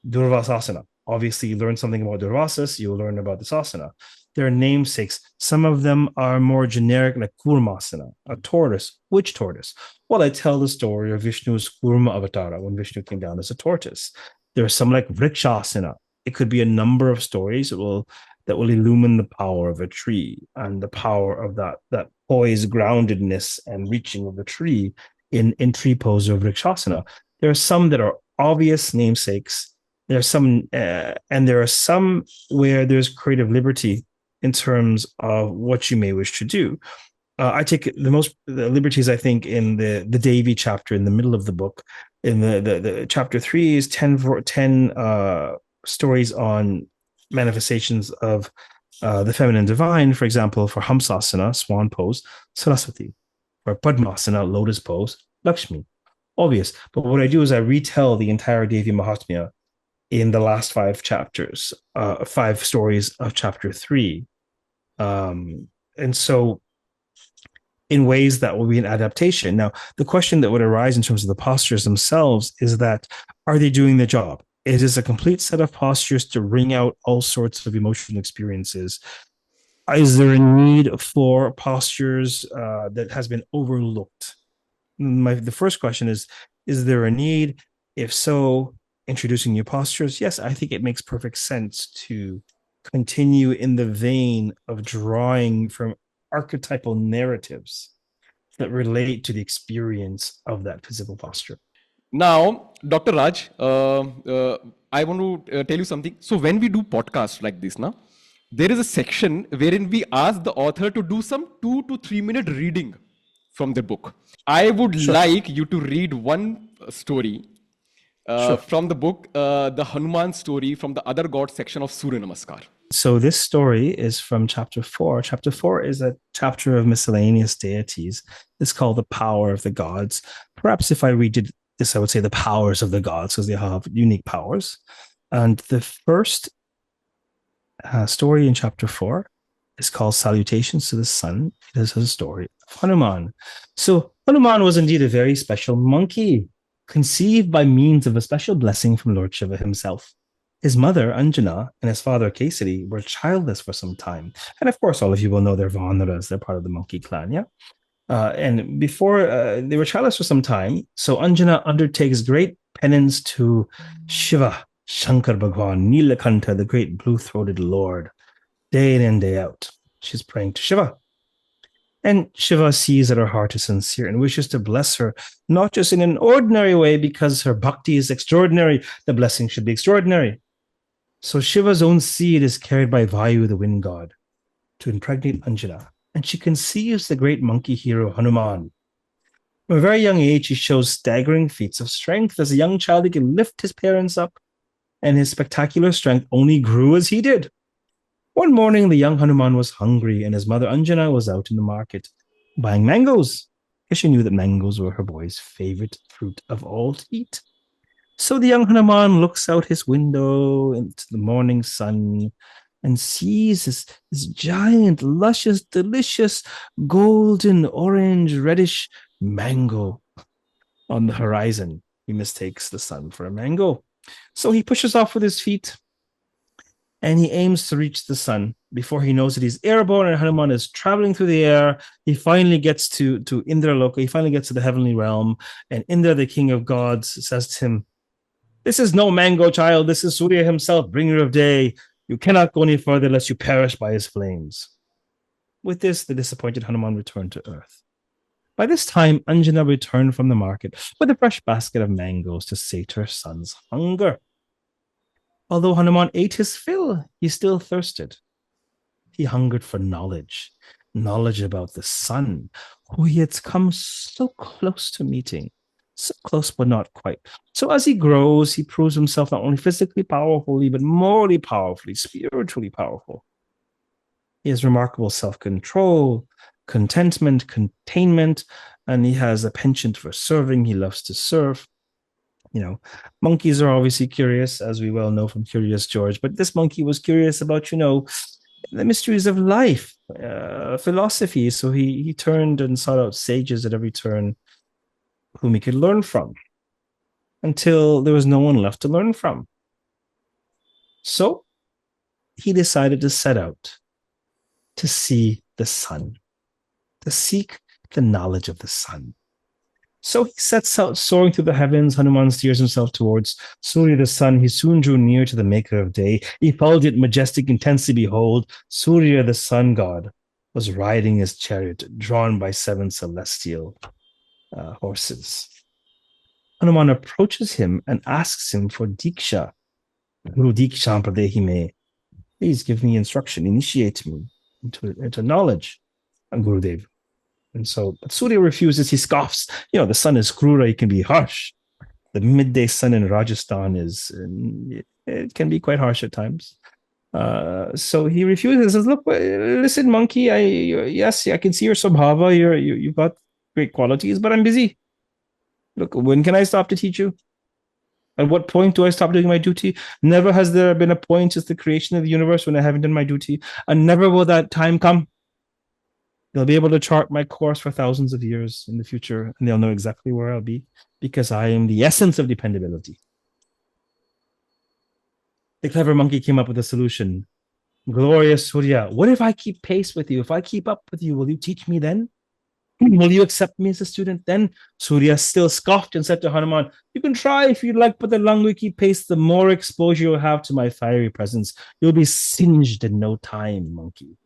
Durvasasana. Obviously, you learn something about Durvasas, you'll learn about this asana. There are namesakes. Some of them are more generic, like Kurmasana, a tortoise. Which tortoise? Well, I tell the story of Vishnu's Kurma Avatara when Vishnu came down as a tortoise. There are some like Vrikshasana. It could be a number of stories that will illumine the power of a tree and the power of that poised groundedness and reaching of the tree in tree pose or Vrikshasana. There are some that are obvious namesakes. There are some, and there are some where there's creative liberty in terms of what you may wish to do. I take the liberties, I think, in the Devi chapter in the middle of the book. In the chapter 3 is 10 stories on manifestations of the feminine divine. For example, for Hamsasana, swan pose, Saraswati. For Padmasana, lotus pose, Lakshmi. Obvious. But what I do is I retell the entire Devi Mahatmya in the last 5 chapters, 5 stories of chapter 3. And so in ways that will be an adaptation. Now, the question that would arise in terms of the postures themselves is that, are they doing the job? Is this a complete set of postures to wring out all sorts of emotional experiences? Is there a need for postures that has been overlooked? The first question is there a need? If so, introducing new postures, yes, I think it makes perfect sense to continue in the vein of drawing from archetypal narratives that relate to the experience of that physical posture. Now, Dr. Raj, I want to tell you something. So when we do podcasts like this, now, there is a section wherein we ask the author to do some 2 to 3 minute reading from the book. I would like you to read one story from the book, the Hanuman story from the other god section of Surya Namaskar. So this story is from chapter 4. Chapter 4 is a chapter of miscellaneous deities. It's called the power of the gods. Perhaps if I redid this, I would say the powers of the gods, because they have unique powers. And the first story in chapter 4 is called Salutations to the Sun. It is a story of Hanuman. So Hanuman was indeed a very special monkey, conceived by means of a special blessing from Lord Shiva himself. His mother, Anjana, and his father, Kesari, were childless for some time. And of course, all of you will know they're Vanaras. They're part of the monkey clan, yeah? And before they were childless for some time, so Anjana undertakes great penance to Shiva, Shankar Bhagwan, Nilakanta, the great blue-throated Lord, day in and day out. She's praying to Shiva. And Shiva sees that her heart is sincere and wishes to bless her, not just in an ordinary way, because her bhakti is extraordinary. The blessing should be extraordinary. So Shiva's own seed is carried by Vayu, the wind god, to impregnate Anjana. And she conceives the great monkey hero, Hanuman. From a very young age, he shows staggering feats of strength. As a young child, he could lift his parents up, and his spectacular strength only grew as he did. One morning, the young Hanuman was hungry, and his mother Anjana was out in the market buying mangoes, because she knew that mangoes were her boy's favorite fruit of all to eat. So the young Hanuman looks out his window into the morning sun and sees this giant, luscious, delicious, golden, orange, reddish mango on the horizon. He mistakes the sun for a mango. So he pushes off with his feet and he aims to reach the sun. Before he knows it, he's airborne and Hanuman is traveling through the air. He finally gets to Indraloka. He finally gets to the heavenly realm. And Indra, the king of gods, says to him, "This is no mango, child. This is Surya himself, bringer of day. You cannot go any further lest you perish by his flames. With this, the disappointed Hanuman returned to earth. By this time, Anjana returned from the market with a fresh basket of mangoes to sate her son's hunger. Although Hanuman ate his fill, he still thirsted. He hungered for knowledge, knowledge about the sun, who he had come so close to meeting. So close, but not quite. So as he grows, he proves himself not only physically powerfully, but morally powerfully, spiritually powerful. He has remarkable self-control, contentment, containment, and he has a penchant for serving. He loves to serve. Monkeys are obviously curious, as we well know from Curious George, but this monkey was curious about, the mysteries of life, philosophy. So he turned and sought out sages at every turn whom he could learn from until there was no one left to learn from. So he decided to set out to see the sun, to seek the knowledge of the sun. So he sets out soaring through the heavens. Hanuman steers himself towards Surya the sun. He soon drew near to the maker of day. He followed it majestic intensely. Behold, Surya the sun god was riding his chariot, drawn by 7 celestial horses. Hanuman approaches him and asks him for Diksha. Guru Diksha Pradehi me. Please give me instruction, initiate me into knowledge, Gurudev. And so Surya refuses. He scoffs. The sun is Krura. He can be harsh. The midday sun in Rajasthan it can be quite harsh at times. So he refuses. Says, "Look, listen, monkey. I can see your Swabhava. You've got great qualities, but I'm busy. Look, when can I stop to teach you? At what point do I stop doing my duty? Never has there been a point since the creation of the universe when I haven't done my duty, and never will that time come. They'll be able to chart my course for thousands of years in the future, and they'll know exactly where I'll be because I am the essence of dependability." The clever monkey came up with a solution. "Glorious Surya, what if I keep pace with you? If I keep up with you, will you teach me then? Will you accept me as a student then?" Surya still scoffed and said to Hanuman, "You can try if you'd like, but the longer you keep pace, the more exposure you'll have to my fiery presence. You'll be singed in no time, monkey."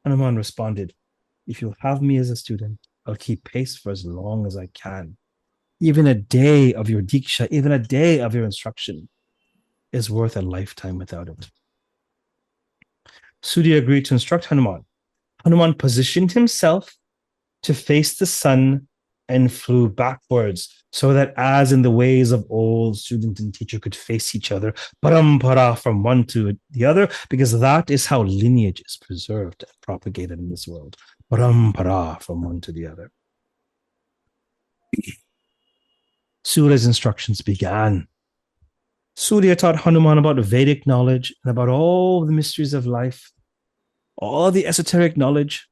Hanuman responded, "If you'll have me as a student, I'll keep pace for as long as I can. Even a day of your diksha, even a day of your instruction is worth a lifetime without it." Surya agreed to instruct Hanuman. Hanuman positioned himself to face the sun and flew backwards so that as in the ways of old, student and teacher could face each other, parampara, from one to the other, because that is how lineage is preserved and propagated in this world. Parampara, from one to the other. Surya's instructions began. Surya taught Hanuman about Vedic knowledge and about all the mysteries of life, all the esoteric knowledge.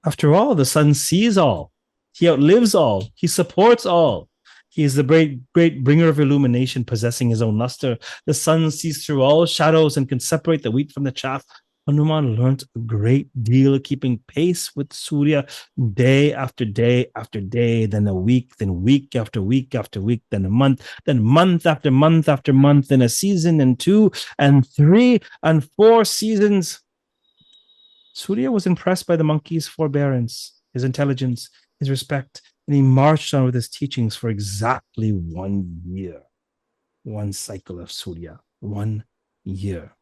After all, the sun sees all. He outlives all. He supports all. He is the great bringer of illumination, possessing his own luster. The sun sees through all shadows and can separate the wheat from the chaff. Hanuman learned a great deal, keeping pace with Surya day after day after day, then a week, then week after week after week, then a month, then month after month after month, then a season and 2 and 3 and 4 seasons. Surya was impressed by the monkey's forbearance, his intelligence, his respect, and he marched on with his teachings for exactly 1 year. One cycle of Surya, 1 year.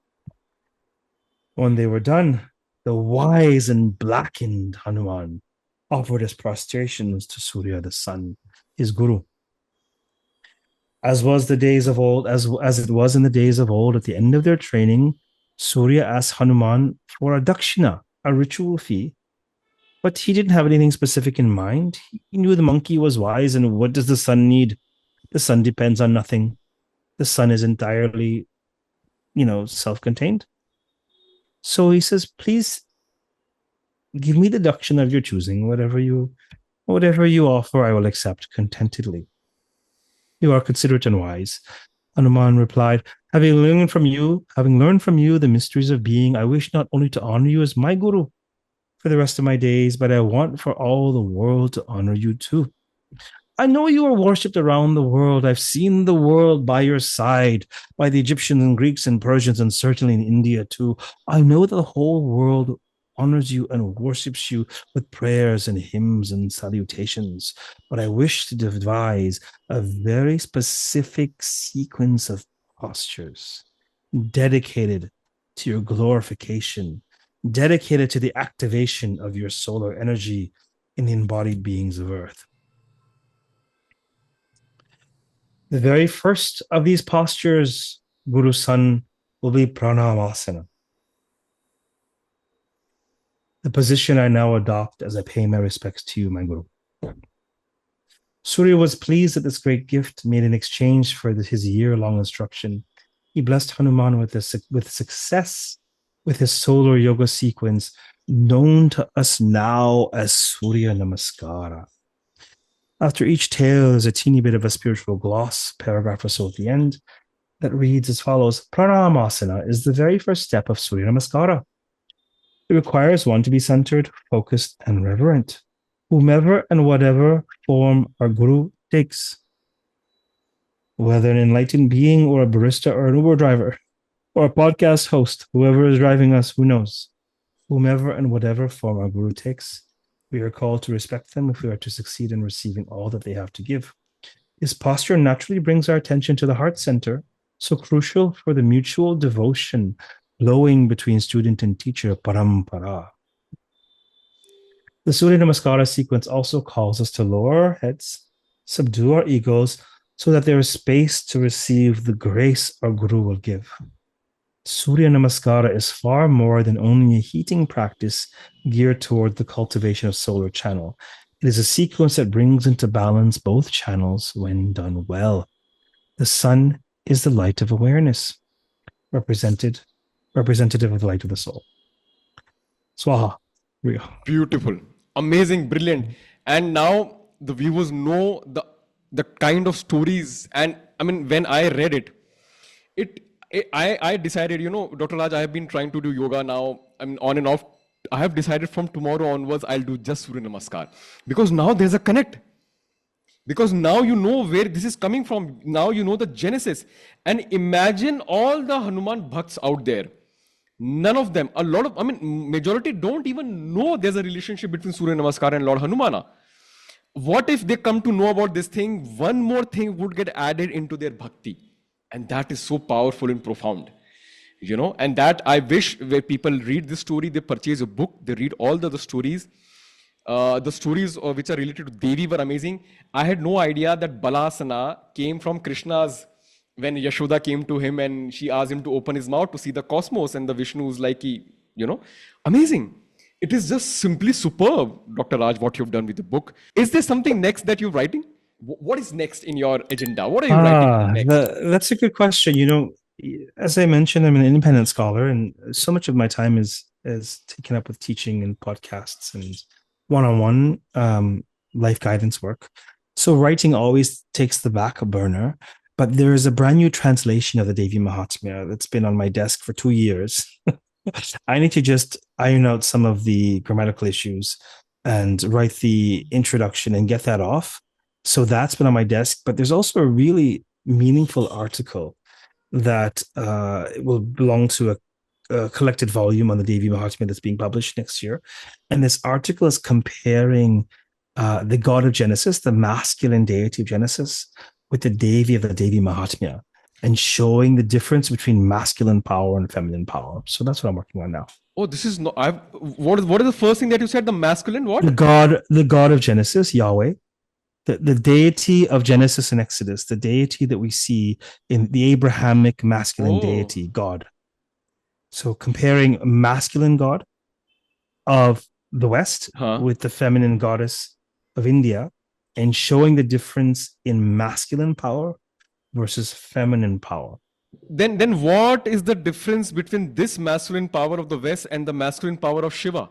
When they were done, the wise and blackened Hanuman offered his prostrations to Surya the sun, his guru. As was the days of old, as it was in the days of old, at the end of their training, Surya asked Hanuman for a dakshina, a ritual fee, but he didn't have anything specific in mind. He knew the monkey was wise, and what does the sun need? The sun depends on nothing. The sun is entirely, self-contained. So he says, "Please give me the dakshina of your choosing. Whatever you offer, I will accept contentedly. You are considerate and wise." Hanuman replied, having learned from you the mysteries of being, I wish not only to honor you as my guru for the rest of my days, but I want for all the world to honor you too. I know you are worshipped around the world. I've seen the world by your side, by the Egyptians and Greeks and Persians, and certainly in India too. I know that the whole world honors you and worships you with prayers and hymns and salutations. But I wish to devise a very specific sequence of postures dedicated to your glorification, dedicated to the activation of your solar energy in the embodied beings of Earth. The very first of these postures, Guru San, will be Pranayama. The position I now adopt as I pay my respects to you, my Guru. Surya was pleased at this great gift made in exchange for his year-long instruction. He blessed Hanuman with success with his solar yoga sequence, known to us now as Surya Namaskar. After each tale, there's a teeny bit of a spiritual gloss, paragraph or so at the end, that reads as follows. Pranayama is the very first step of Surya Namaskara. It requires one to be centered, focused, and reverent, whomever and whatever form our Guru takes. Whether an enlightened being or a barista or an Uber driver or a podcast host, whoever is driving us, who knows? Whomever and whatever form our Guru takes, we are called to respect them if we are to succeed in receiving all that they have to give. This posture naturally brings our attention to the heart center, so crucial for the mutual devotion flowing between student and teacher, parampara. The Surya Namaskara sequence also calls us to lower our heads, subdue our egos, so that there is space to receive the grace our Guru will give. Surya Namaskara is far more than only a heating practice geared toward the cultivation of solar channel. It is a sequence that brings into balance both channels when done well. The sun is the light of awareness, representative of the light of the soul. Swaha. Beautiful, amazing, brilliant. And now the viewers know the kind of stories. And I mean, when I read I decided, Dr. Raj, I have been trying to do yoga now. I mean, on and off. I have decided from tomorrow onwards, I'll do just Surya Namaskar. Because now there's a connect. Because now you know where this is coming from. Now you know the genesis. And imagine all the Hanuman Bhakts out there. None of them, majority don't even know there's a relationship between Surya Namaskar and Lord Hanumana. What if they come to know about this thing? One more thing would get added into their bhakti. And that is so powerful and profound. And that I wish where people read this story, they purchase a book, they read all the stories. The stories which are related to Devi were amazing. I had no idea that Balasana came from Krishna's, when Yashoda came to him and she asked him to open his mouth to see the cosmos, and the Vishnu is like, amazing. It is just simply superb, Dr. Raj, what you've done with the book. Is there something next that you're writing? What is next in your agenda? What are you writing next? That's a good question. As I mentioned, I'm an independent scholar, and so much of my time is taken up with teaching and podcasts and one-on-one life guidance work. So writing always takes the back burner. But there is a brand new translation of the Devi Mahatmya that's been on my desk for 2 years. I need to just iron out some of the grammatical issues and write the introduction and get that off. So that's been on my desk. But there's also a really meaningful article that will belong to a collected volume on the Devi Mahatmya that's being published next year. And this article is comparing the god of Genesis, the masculine deity of Genesis, with the Devi of the Devi Mahatmya, and showing the difference between masculine power and feminine power. So that's what I'm working on now. Oh, this is no. What is the first thing that you said? The masculine what? The god of Genesis, Yahweh, the deity of Genesis and Exodus, the deity that we see in the Abrahamic masculine deity, God. So comparing masculine god of the West with the feminine goddess of India, and showing the difference in masculine power versus feminine power. Then what is the difference between this masculine power of the West and the masculine power of Shiva?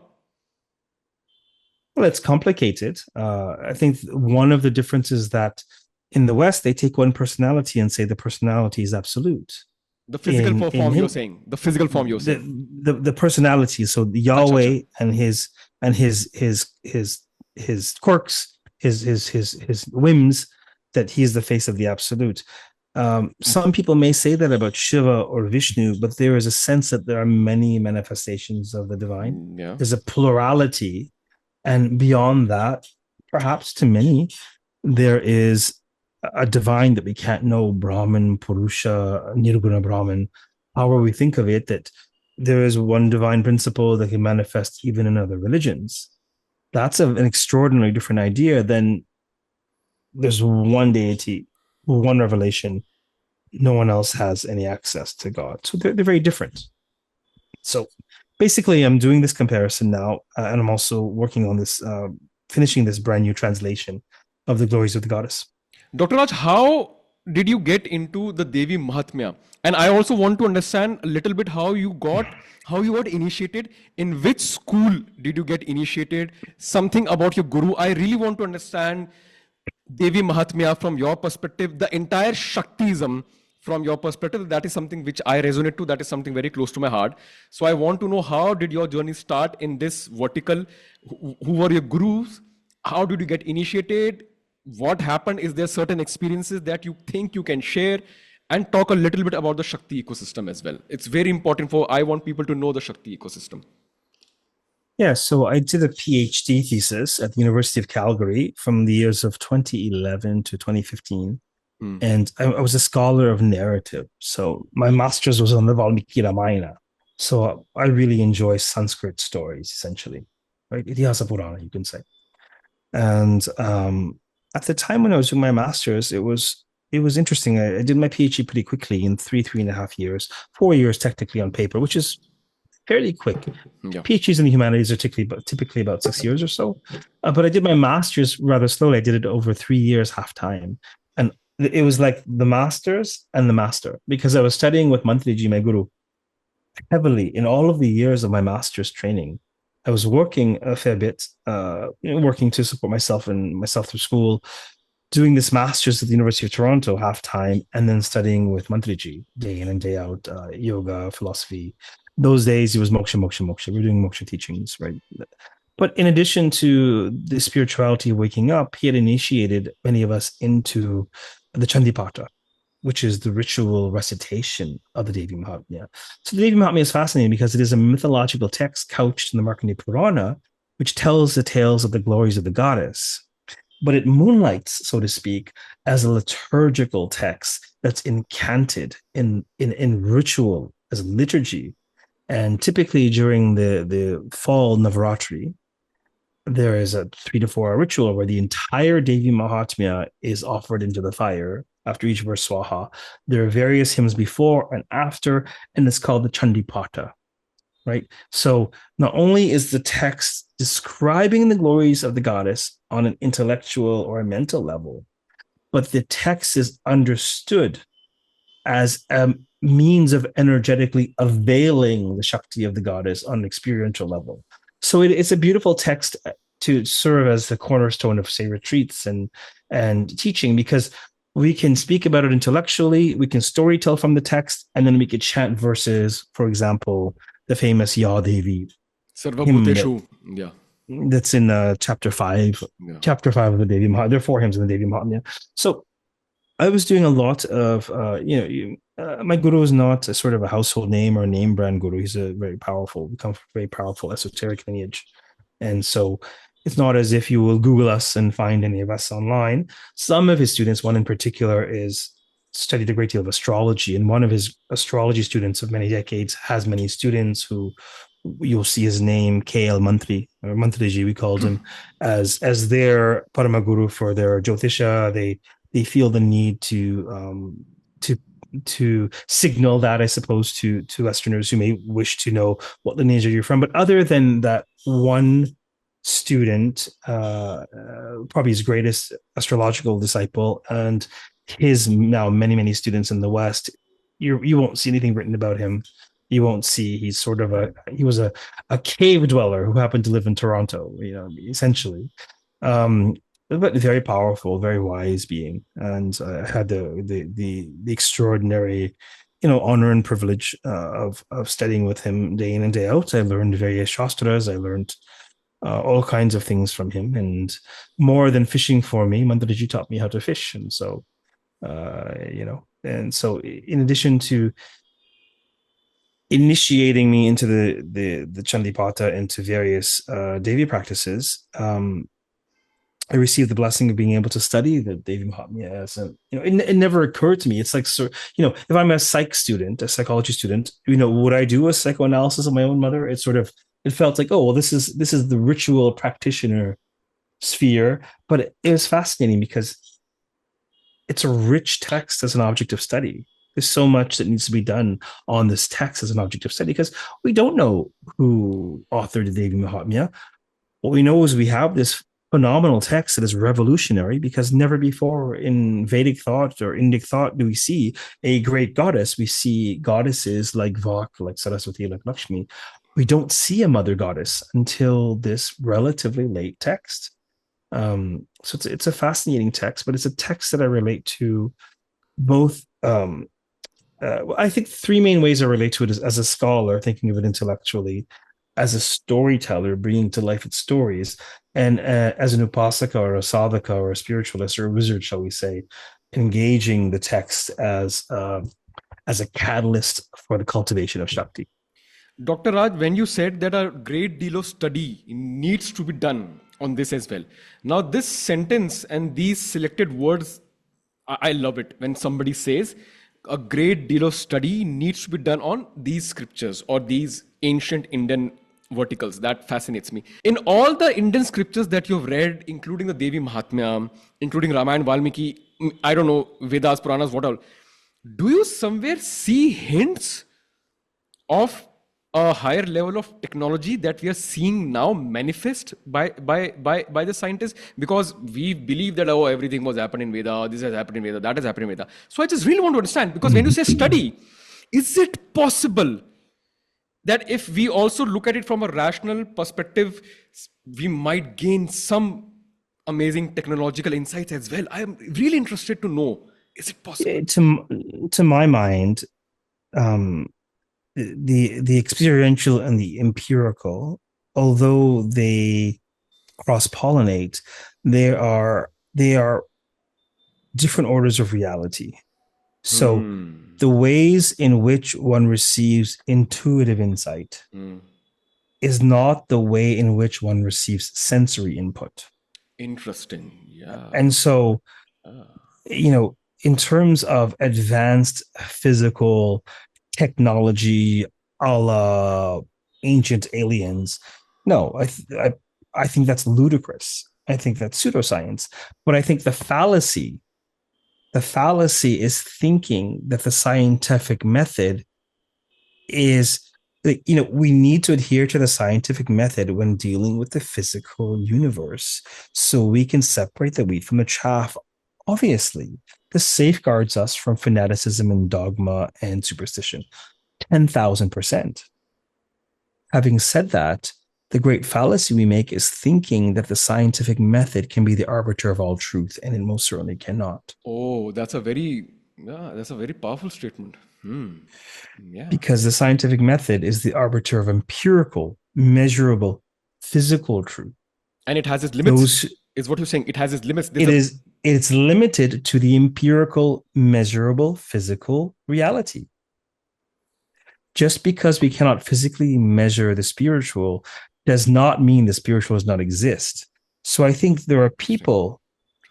Well, it's complicated. I think one of the differences that in the West, they take one personality and say the personality is absolute. The physical form you're saying. The physical form you're saying. The personality. So Yahweh and his quirks his whims, that he is the face of the absolute. Some people may say that about Shiva or Vishnu, but there is a sense that there are many manifestations of the divine. Yeah. There's a plurality, and beyond that, perhaps to many, there is a divine that we can't know, Brahman, Purusha, Nirguna Brahman, however we think of it, that there is one divine principle that can manifest even in other religions. That's an extraordinarily different idea than there's one deity, one revelation. No one else has any access to God. So they're very different. So basically, I'm doing this comparison now, and I'm also working on this, finishing this brand new translation of the glories of the goddess. Dr. Raj, how did you get into the Devi Mahatmya? And I also want to understand a little bit how you got initiated. In which school did you get initiated? Something about your guru. I really want to understand Devi Mahatmya from your perspective, the entire Shaktism from your perspective. That is something which I resonate to. That is something very close to my heart. So I want to know, how did your journey start in this vertical? Who were your gurus? How did you get initiated? What happened? Is there certain experiences that you think you can share? And talk a little bit about the Shakti ecosystem as well. It's very important I want people to know the Shakti ecosystem. Yeah, so I did a PhD thesis at the University of Calgary from the years of 2011 to 2015. And I was a scholar of narrative. So my master's was on the Valmiki Ramayana. So I really enjoy Sanskrit stories, essentially, right? Itihasa Purana, you can say. And at the time when I was doing my master's, it was interesting. I did my PhD pretty quickly in 3.5 years, 4 years technically on paper, which is fairly quick. Yeah. PhDs in the humanities are typically about 6 years or so. But I did my master's rather slowly. I did it over 3 years, half time. And it was like the master's and the master, because I was studying with Mantriji, my guru, heavily in all of the years of my master's training. I was working a fair bit, working to support myself through school, doing this master's at the University of Toronto half time, and then studying with Mantriji day in and day out, yoga, philosophy. Those days it was moksha, moksha, moksha. We were doing moksha teachings, right? But in addition to the spirituality of waking up, he had initiated many of us into the Chandipata, which is the ritual recitation of the Devi Mahatmya. So the Devi Mahatmya is fascinating because it is a mythological text couched in the Markandeya Purana, which tells the tales of the glories of the goddess. But it moonlights, so to speak, as a liturgical text that's incanted in ritual, as liturgy. And typically during the fall Navaratri, there is a 3 to 4 hour ritual where the entire Devi Mahatmya is offered into the fire after each verse Swaha. There are various hymns before and after, and it's called the Chandipata, right? So not only is the text describing the glories of the goddess on an intellectual or a mental level, but the text is understood as a means of energetically availing the Shakti of the goddess on an experiential level. So it's a beautiful text to serve as the cornerstone of, say, retreats and teaching, because we can speak about it intellectually, we can storytell from the text, and then we could chant verses, for example, the famous Ya Devi Sarvabhuteshu. Yeah. That's in chapter 5. Yeah. Chapter 5 of the Devi Mahatmya. There are 4 hymns in the Devi Mahatmya. So I was doing a lot of, my guru is not a sort of a household name or a name brand guru. He's a very powerful, esoteric lineage. And so it's not as if you will Google us and find any of us online. Some of his students, one in particular, is studied a great deal of astrology. And one of his astrology students of many decades has many students who you'll see his name, KL Mantri, or Mantriji, we called him, as their Paramaguru for their Jyotisha. They feel the need to signal that, I suppose, to Westerners who may wish to know what lineage you're from. But other than that one student, probably his greatest astrological disciple, and his now many students in the West, you won't see anything written about him. You won't see, he was a cave dweller who happened to live in Toronto, essentially. But very powerful, very wise being, and had the extraordinary, honor and privilege of studying with him day in and day out. I learned various shastras. I learned all kinds of things from him. And more than fishing for me, Mandariji taught me how to fish. And so, and so in addition to initiating me into the Chandipata, into various Devi practices, I received the blessing of being able to study the Devi Mahatmya. And it never occurred to me. It's like, so, if I'm a a psychology student, would I do a psychoanalysis of my own mother? It felt like, oh, well, this is the ritual practitioner sphere. But it was fascinating because it's a rich text as an object of study. There's so much that needs to be done on this text as an object of study, because we don't know who authored the Devi Mahatmya. What we know is we have this phenomenal text that is revolutionary, because never before in Vedic thought or Indic thought do we see a great goddess. We see goddesses like Vak, like Saraswati, like Lakshmi. We don't see a mother goddess until this relatively late text. So it's a fascinating text, but it's a text that I relate to both. I think three main ways I relate to it is as a scholar, thinking of it intellectually, as a storyteller, bringing to life its stories, and as an upasaka or a sadhaka or a spiritualist or a wizard, shall we say, engaging the text as a catalyst for the cultivation of Shakti. Dr. Raj, when you said that a great deal of study needs to be done on this as well. Now, this sentence and these selected words, I love it. When somebody says a great deal of study needs to be done on these scriptures or these ancient Indian verticals, that fascinates me. In all the Indian scriptures that you've read, including the Devi Mahatmya, including Ramayana, Valmiki, I don't know, Vedas, Puranas, whatever, do you somewhere see hints of a higher level of technology that we are seeing now manifest by the scientists? Because we believe that, oh, everything was happened in Veda, this has happened in Veda, that has happened in Veda. So I just really want to understand, because when you say study, is it possible that if we also look at it from a rational perspective, we might gain some amazing technological insights as well? I am really interested to know, is it possible? To my mind, the experiential and the empirical, although they cross-pollinate, they are different orders of reality. So the ways in which one receives intuitive insight is not the way in which one receives sensory input. Interesting. Yeah. And so, in terms of advanced physical technology a la ancient aliens, no, I think that's ludicrous. I think that's pseudoscience. But I think the fallacy is thinking that the scientific method is, we need to adhere to the scientific method when dealing with the physical universe so we can separate the wheat from the chaff. Obviously, this safeguards us from fanaticism and dogma and superstition 10,000%. Having said that, the great fallacy we make is thinking that the scientific method can be the arbiter of all truth, and it most certainly cannot. Oh, that's a very powerful statement. Yeah. Because the scientific method is the arbiter of empirical, measurable, physical truth. And it has its limits. Is what you're saying? It has its limits. It's limited to the empirical, measurable, physical reality. Just because we cannot physically measure the spiritual does not mean the spiritual does not exist. So I think there are people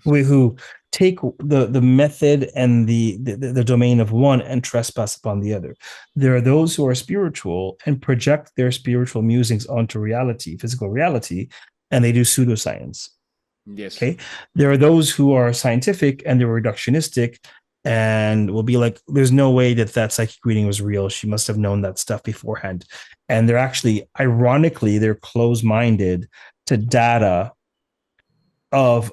who take the method and the domain of one and trespass upon the other. There are those who are spiritual and project their spiritual musings onto reality, physical reality, and they do pseudoscience. Yes. Okay. There are those who are scientific and they're reductionistic and will be like, there's no way that psychic reading was real. She must have known that stuff beforehand. And they're actually, ironically, they're closed-minded to data of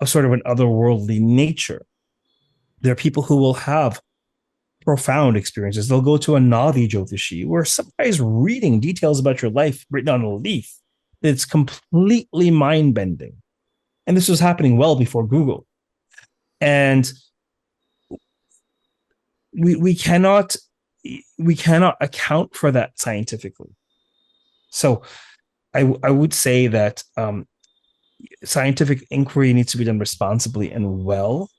a sort of an otherworldly nature. There are people who will have profound experiences. They'll go to a Nadi Jyotishi where some guy's reading details about your life written on a leaf. It's completely mind-bending. And this was happening well before Google. And we cannot account for that scientifically. So I would say that scientific inquiry needs to be done responsibly and well,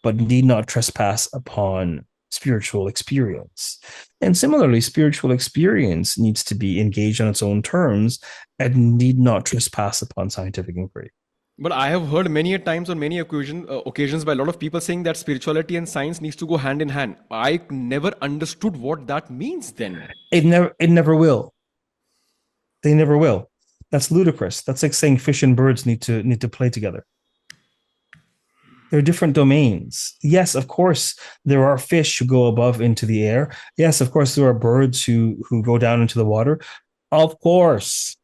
but need not trespass upon spiritual experience. And similarly, spiritual experience needs to be engaged on its own terms and need not trespass upon scientific inquiry. But I have heard many a times on many occasions by a lot of people saying that spirituality and science needs to go hand in hand. I never understood what that means then. It never will. They never will. That's ludicrous. That's like saying fish and birds need to play together. They're different domains. Yes, of course, there are fish who go above into the air. Yes, of course, there are birds who go down into the water. Of course.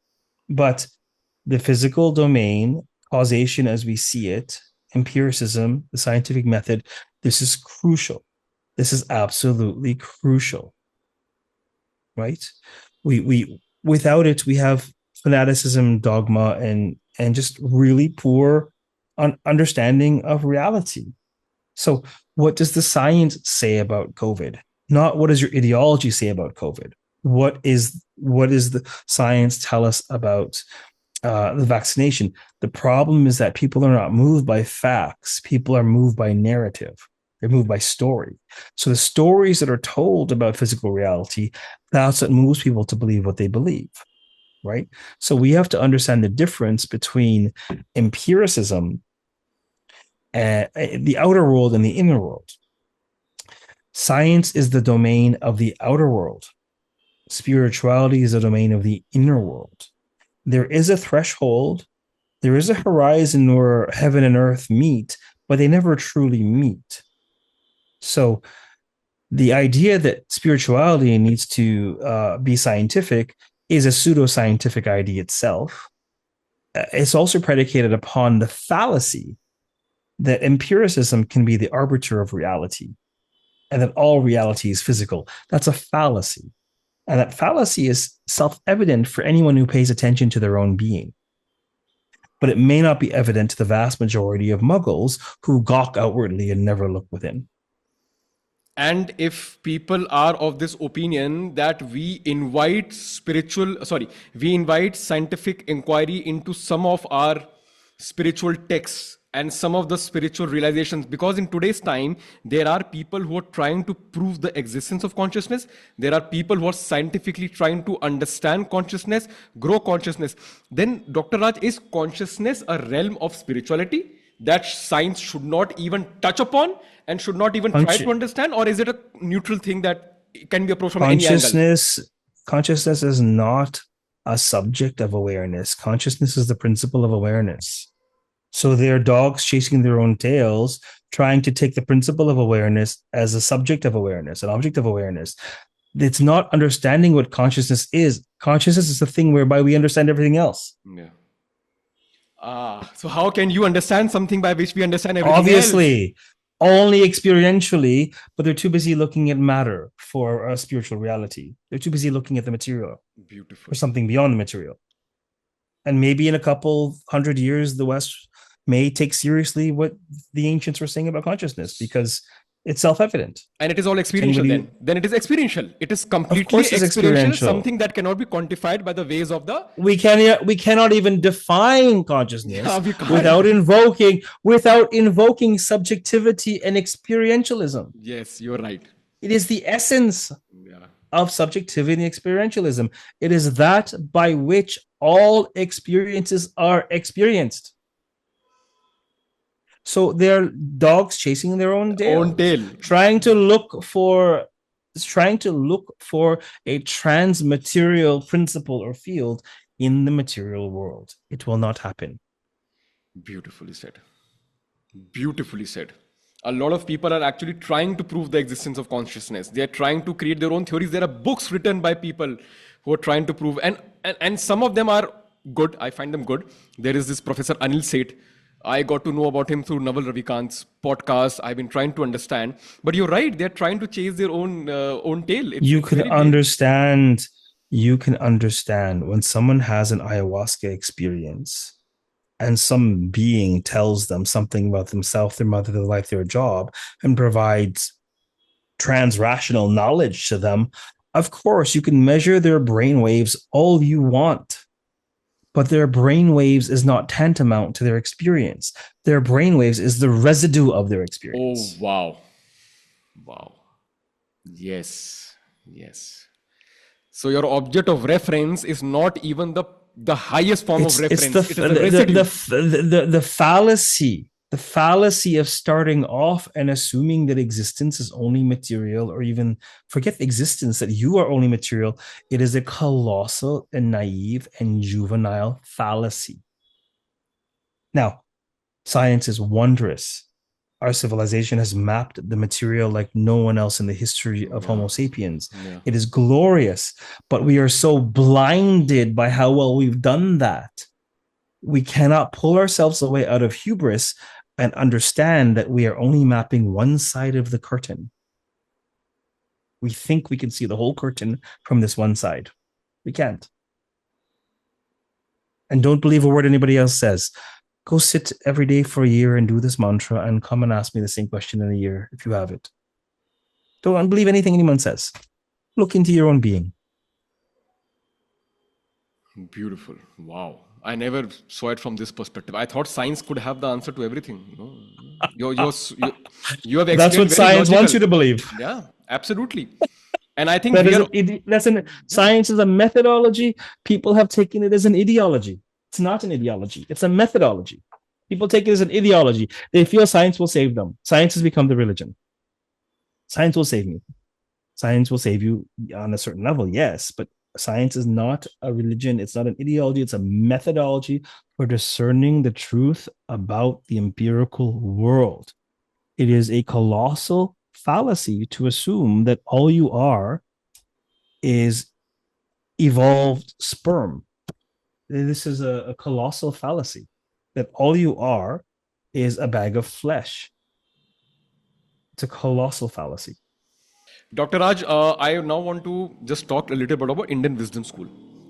But the physical domain, causation as we see it, empiricism, the scientific method, this is crucial. This is absolutely crucial. Right? We without it, we have fanaticism, dogma, and just really poor understanding of reality. So, what does the science say about COVID? Not what does your ideology say about COVID? What is the science tell us about the vaccination? The problem is that people are not moved by facts. People are moved by narrative. They're moved by story. So the stories that are told about physical reality, that's what moves people to believe what they believe, right? So we have to understand the difference between empiricism and the outer world and the inner world. Science is the domain of the outer world. Spirituality is the domain of the inner world. There is a threshold, there is a horizon where heaven and earth meet, but they never truly meet. So the idea that spirituality needs to be scientific is a pseudoscientific idea itself. It's also predicated upon the fallacy that empiricism can be the arbiter of reality and that all reality is physical. That's a fallacy. And that fallacy is self-evident for anyone who pays attention to their own being. But it may not be evident to the vast majority of muggles who gawk outwardly and never look within. And if people are of this opinion that we invite scientific inquiry into some of our spiritual texts and some of the spiritual realizations, because in today's time, there are people who are trying to prove the existence of consciousness. There are people who are scientifically trying to understand consciousness, grow consciousness. Then, Dr. Raj, is consciousness a realm of spirituality that science should not even touch upon and should not even try to understand? Or is it a neutral thing that can be approached from any angle? Consciousness is not a subject of awareness. Consciousness is the principle of awareness. So they're dogs chasing their own tails, trying to take the principle of awareness as a subject of awareness, an object of awareness. It's not understanding what consciousness is. Consciousness is the thing whereby we understand everything else. Yeah. So how can you understand something by which we understand everything Obviously, only experientially, but they're too busy looking at matter for a spiritual reality. They're too busy looking at the material. Beautiful. For something beyond the material. And maybe in a couple 100 years, the West may take seriously what the ancients were saying about consciousness because it's self-evident. And it is all experiential then it is experiential. It is completely experiential, something that cannot be quantified by the ways of the... We cannot even define consciousness without invoking subjectivity and experientialism. Yes, you're right. It is the essence of subjectivity and experientialism. It is that by which all experiences are experienced. So they're dogs chasing their own tail, trying to look for a transmaterial principle or field in the material world. It will not happen. Beautifully said. Beautifully said. A lot of people are actually trying to prove the existence of consciousness. They are trying to create their own theories. There are books written by people who are trying to prove, and some of them are good. I find them good. There is this Professor Anil Seth. I got to know about him through Naval Ravikant's podcast. I've been trying to understand. But you're right. They're trying to chase their own tail. You can understand when someone has an ayahuasca experience and some being tells them something about themselves, their mother, their life, their job, and provides transrational knowledge to them. Of course, you can measure their brain waves all you want. but their brainwaves is not tantamount to their experience. Their brainwaves is the residue of their Oh, experience. wow. Wow. Yes. Yes. So your object of reference is not even the highest form of It's reference. It is a residue. the fallacy of starting off and assuming that existence is only material, or even forget existence, that you are only material. It is a colossal and naive and juvenile fallacy. Now, science is wondrous. Our civilization has mapped the material like no one else in the history of Homo sapiens. Yeah. It is glorious, but we are so blinded by how well we've done that. We cannot pull ourselves away out of hubris and understand that we are only mapping one side of the curtain. We think we can see the whole curtain from this one side. We can't. And don't believe a word anybody else says. Go sit every day for a year and do this mantra and come and ask me the same question in a year if you have it. Don't believe anything anyone says. Look into your own being. Beautiful. Wow. I never saw it from this perspective. I thought science could have the answer to everything. You have explained That's what very science wants you logical. to believe. Yeah, absolutely. And I think we are Science is a methodology. People have taken it as an ideology. It's not an ideology. It's a methodology. People take it as an ideology. They feel science will save them. Science has become the religion. Science will save me. Science will save you on a certain level, yes, but science is not a religion. It's not an ideology. It's a methodology for discerning the truth about the empirical world. It is a colossal fallacy to assume that all you are is evolved sperm. This is a colossal fallacy, that all you are is a bag of flesh. It's a colossal fallacy. Dr. Raj, I now want to just talk a little bit about Indian Wisdom School.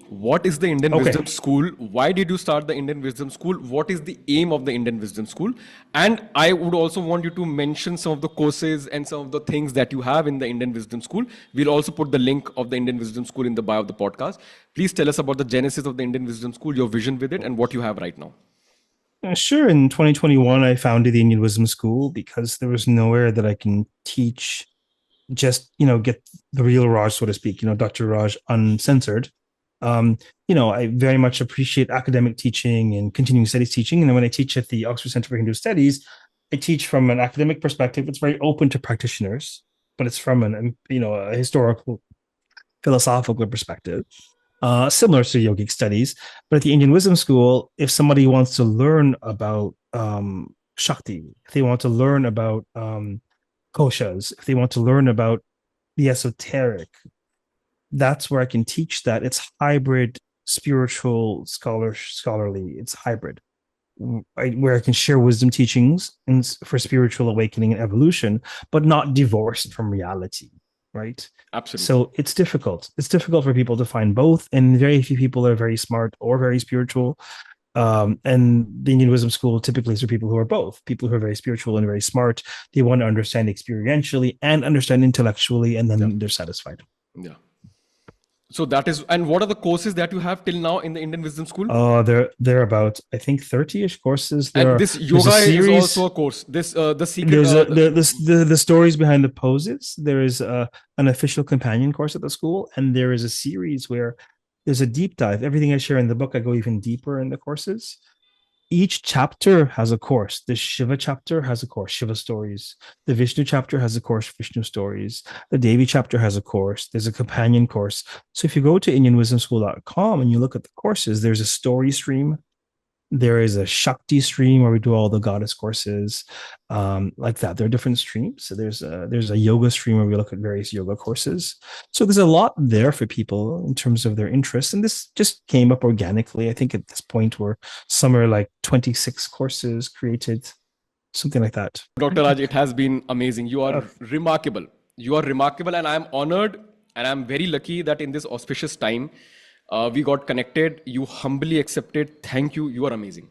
What is the Indian Wisdom School? Why did you start the Indian Wisdom School? What is the aim of the Indian Wisdom School? And I would also want you to mention some of the courses and some of the things that you have in the Indian Wisdom School. We'll also put the link of the Indian Wisdom School in the bio of the podcast. Please tell us about the genesis of the Indian Wisdom School, your vision with it, and what you have right now. Sure. In 2021, I founded the Indian Wisdom School because there was nowhere that I can teach, just, get the real Raj, so to speak, Dr. Raj uncensored. I very much appreciate academic teaching and continuing studies teaching. And then when I teach at the Oxford Center for Hindu Studies, I teach from an academic perspective. It's very open to practitioners, but it's from a historical, philosophical perspective, similar to yogic studies. But at the Indian Wisdom School, if somebody wants to learn about Shakti, if they want to learn about koshas, if they want to learn about the esoteric, that's where I can teach that. It's hybrid, spiritual, scholarly. It's hybrid, where I can share wisdom teachings for spiritual awakening and evolution, but not divorced from reality, right? Absolutely. So it's difficult. It's difficult for people to find both, and very few people are very smart or very spiritual. And the Indian Wisdom School typically is for people who are both, people who are very spiritual and very smart. They want to understand experientially and understand intellectually, and then they're satisfied. Yeah. So that is, and what are the courses that you have till now in the Indian Wisdom School? They're about, I think, 30-ish courses. This yoga is also a course. The secret. There's the stories behind the poses. There is an official companion course at the school, and there is a series where there's a deep dive. Everything I share in the book, I go even deeper in the courses. Each chapter has a course. The Shiva chapter has a course, Shiva stories. The Vishnu chapter has a course, Vishnu stories. The Devi chapter has a course. There's a companion course. So if you go to IndianWisdomSchool.com and you look at the courses, there's a story stream. There is a Shakti stream where we do all the goddess courses, like that. There are different streams. So there's a yoga stream where we look at various yoga courses. So there's a lot there for people in terms of their interests. And this just came up organically. I think at this point we're somewhere like 26 courses created, something like that. Dr. Raj, it has been amazing. You are remarkable. You are remarkable, and I'm honored, and I'm very lucky that in this auspicious time, we got connected. You humbly accepted. Thank you. You are amazing.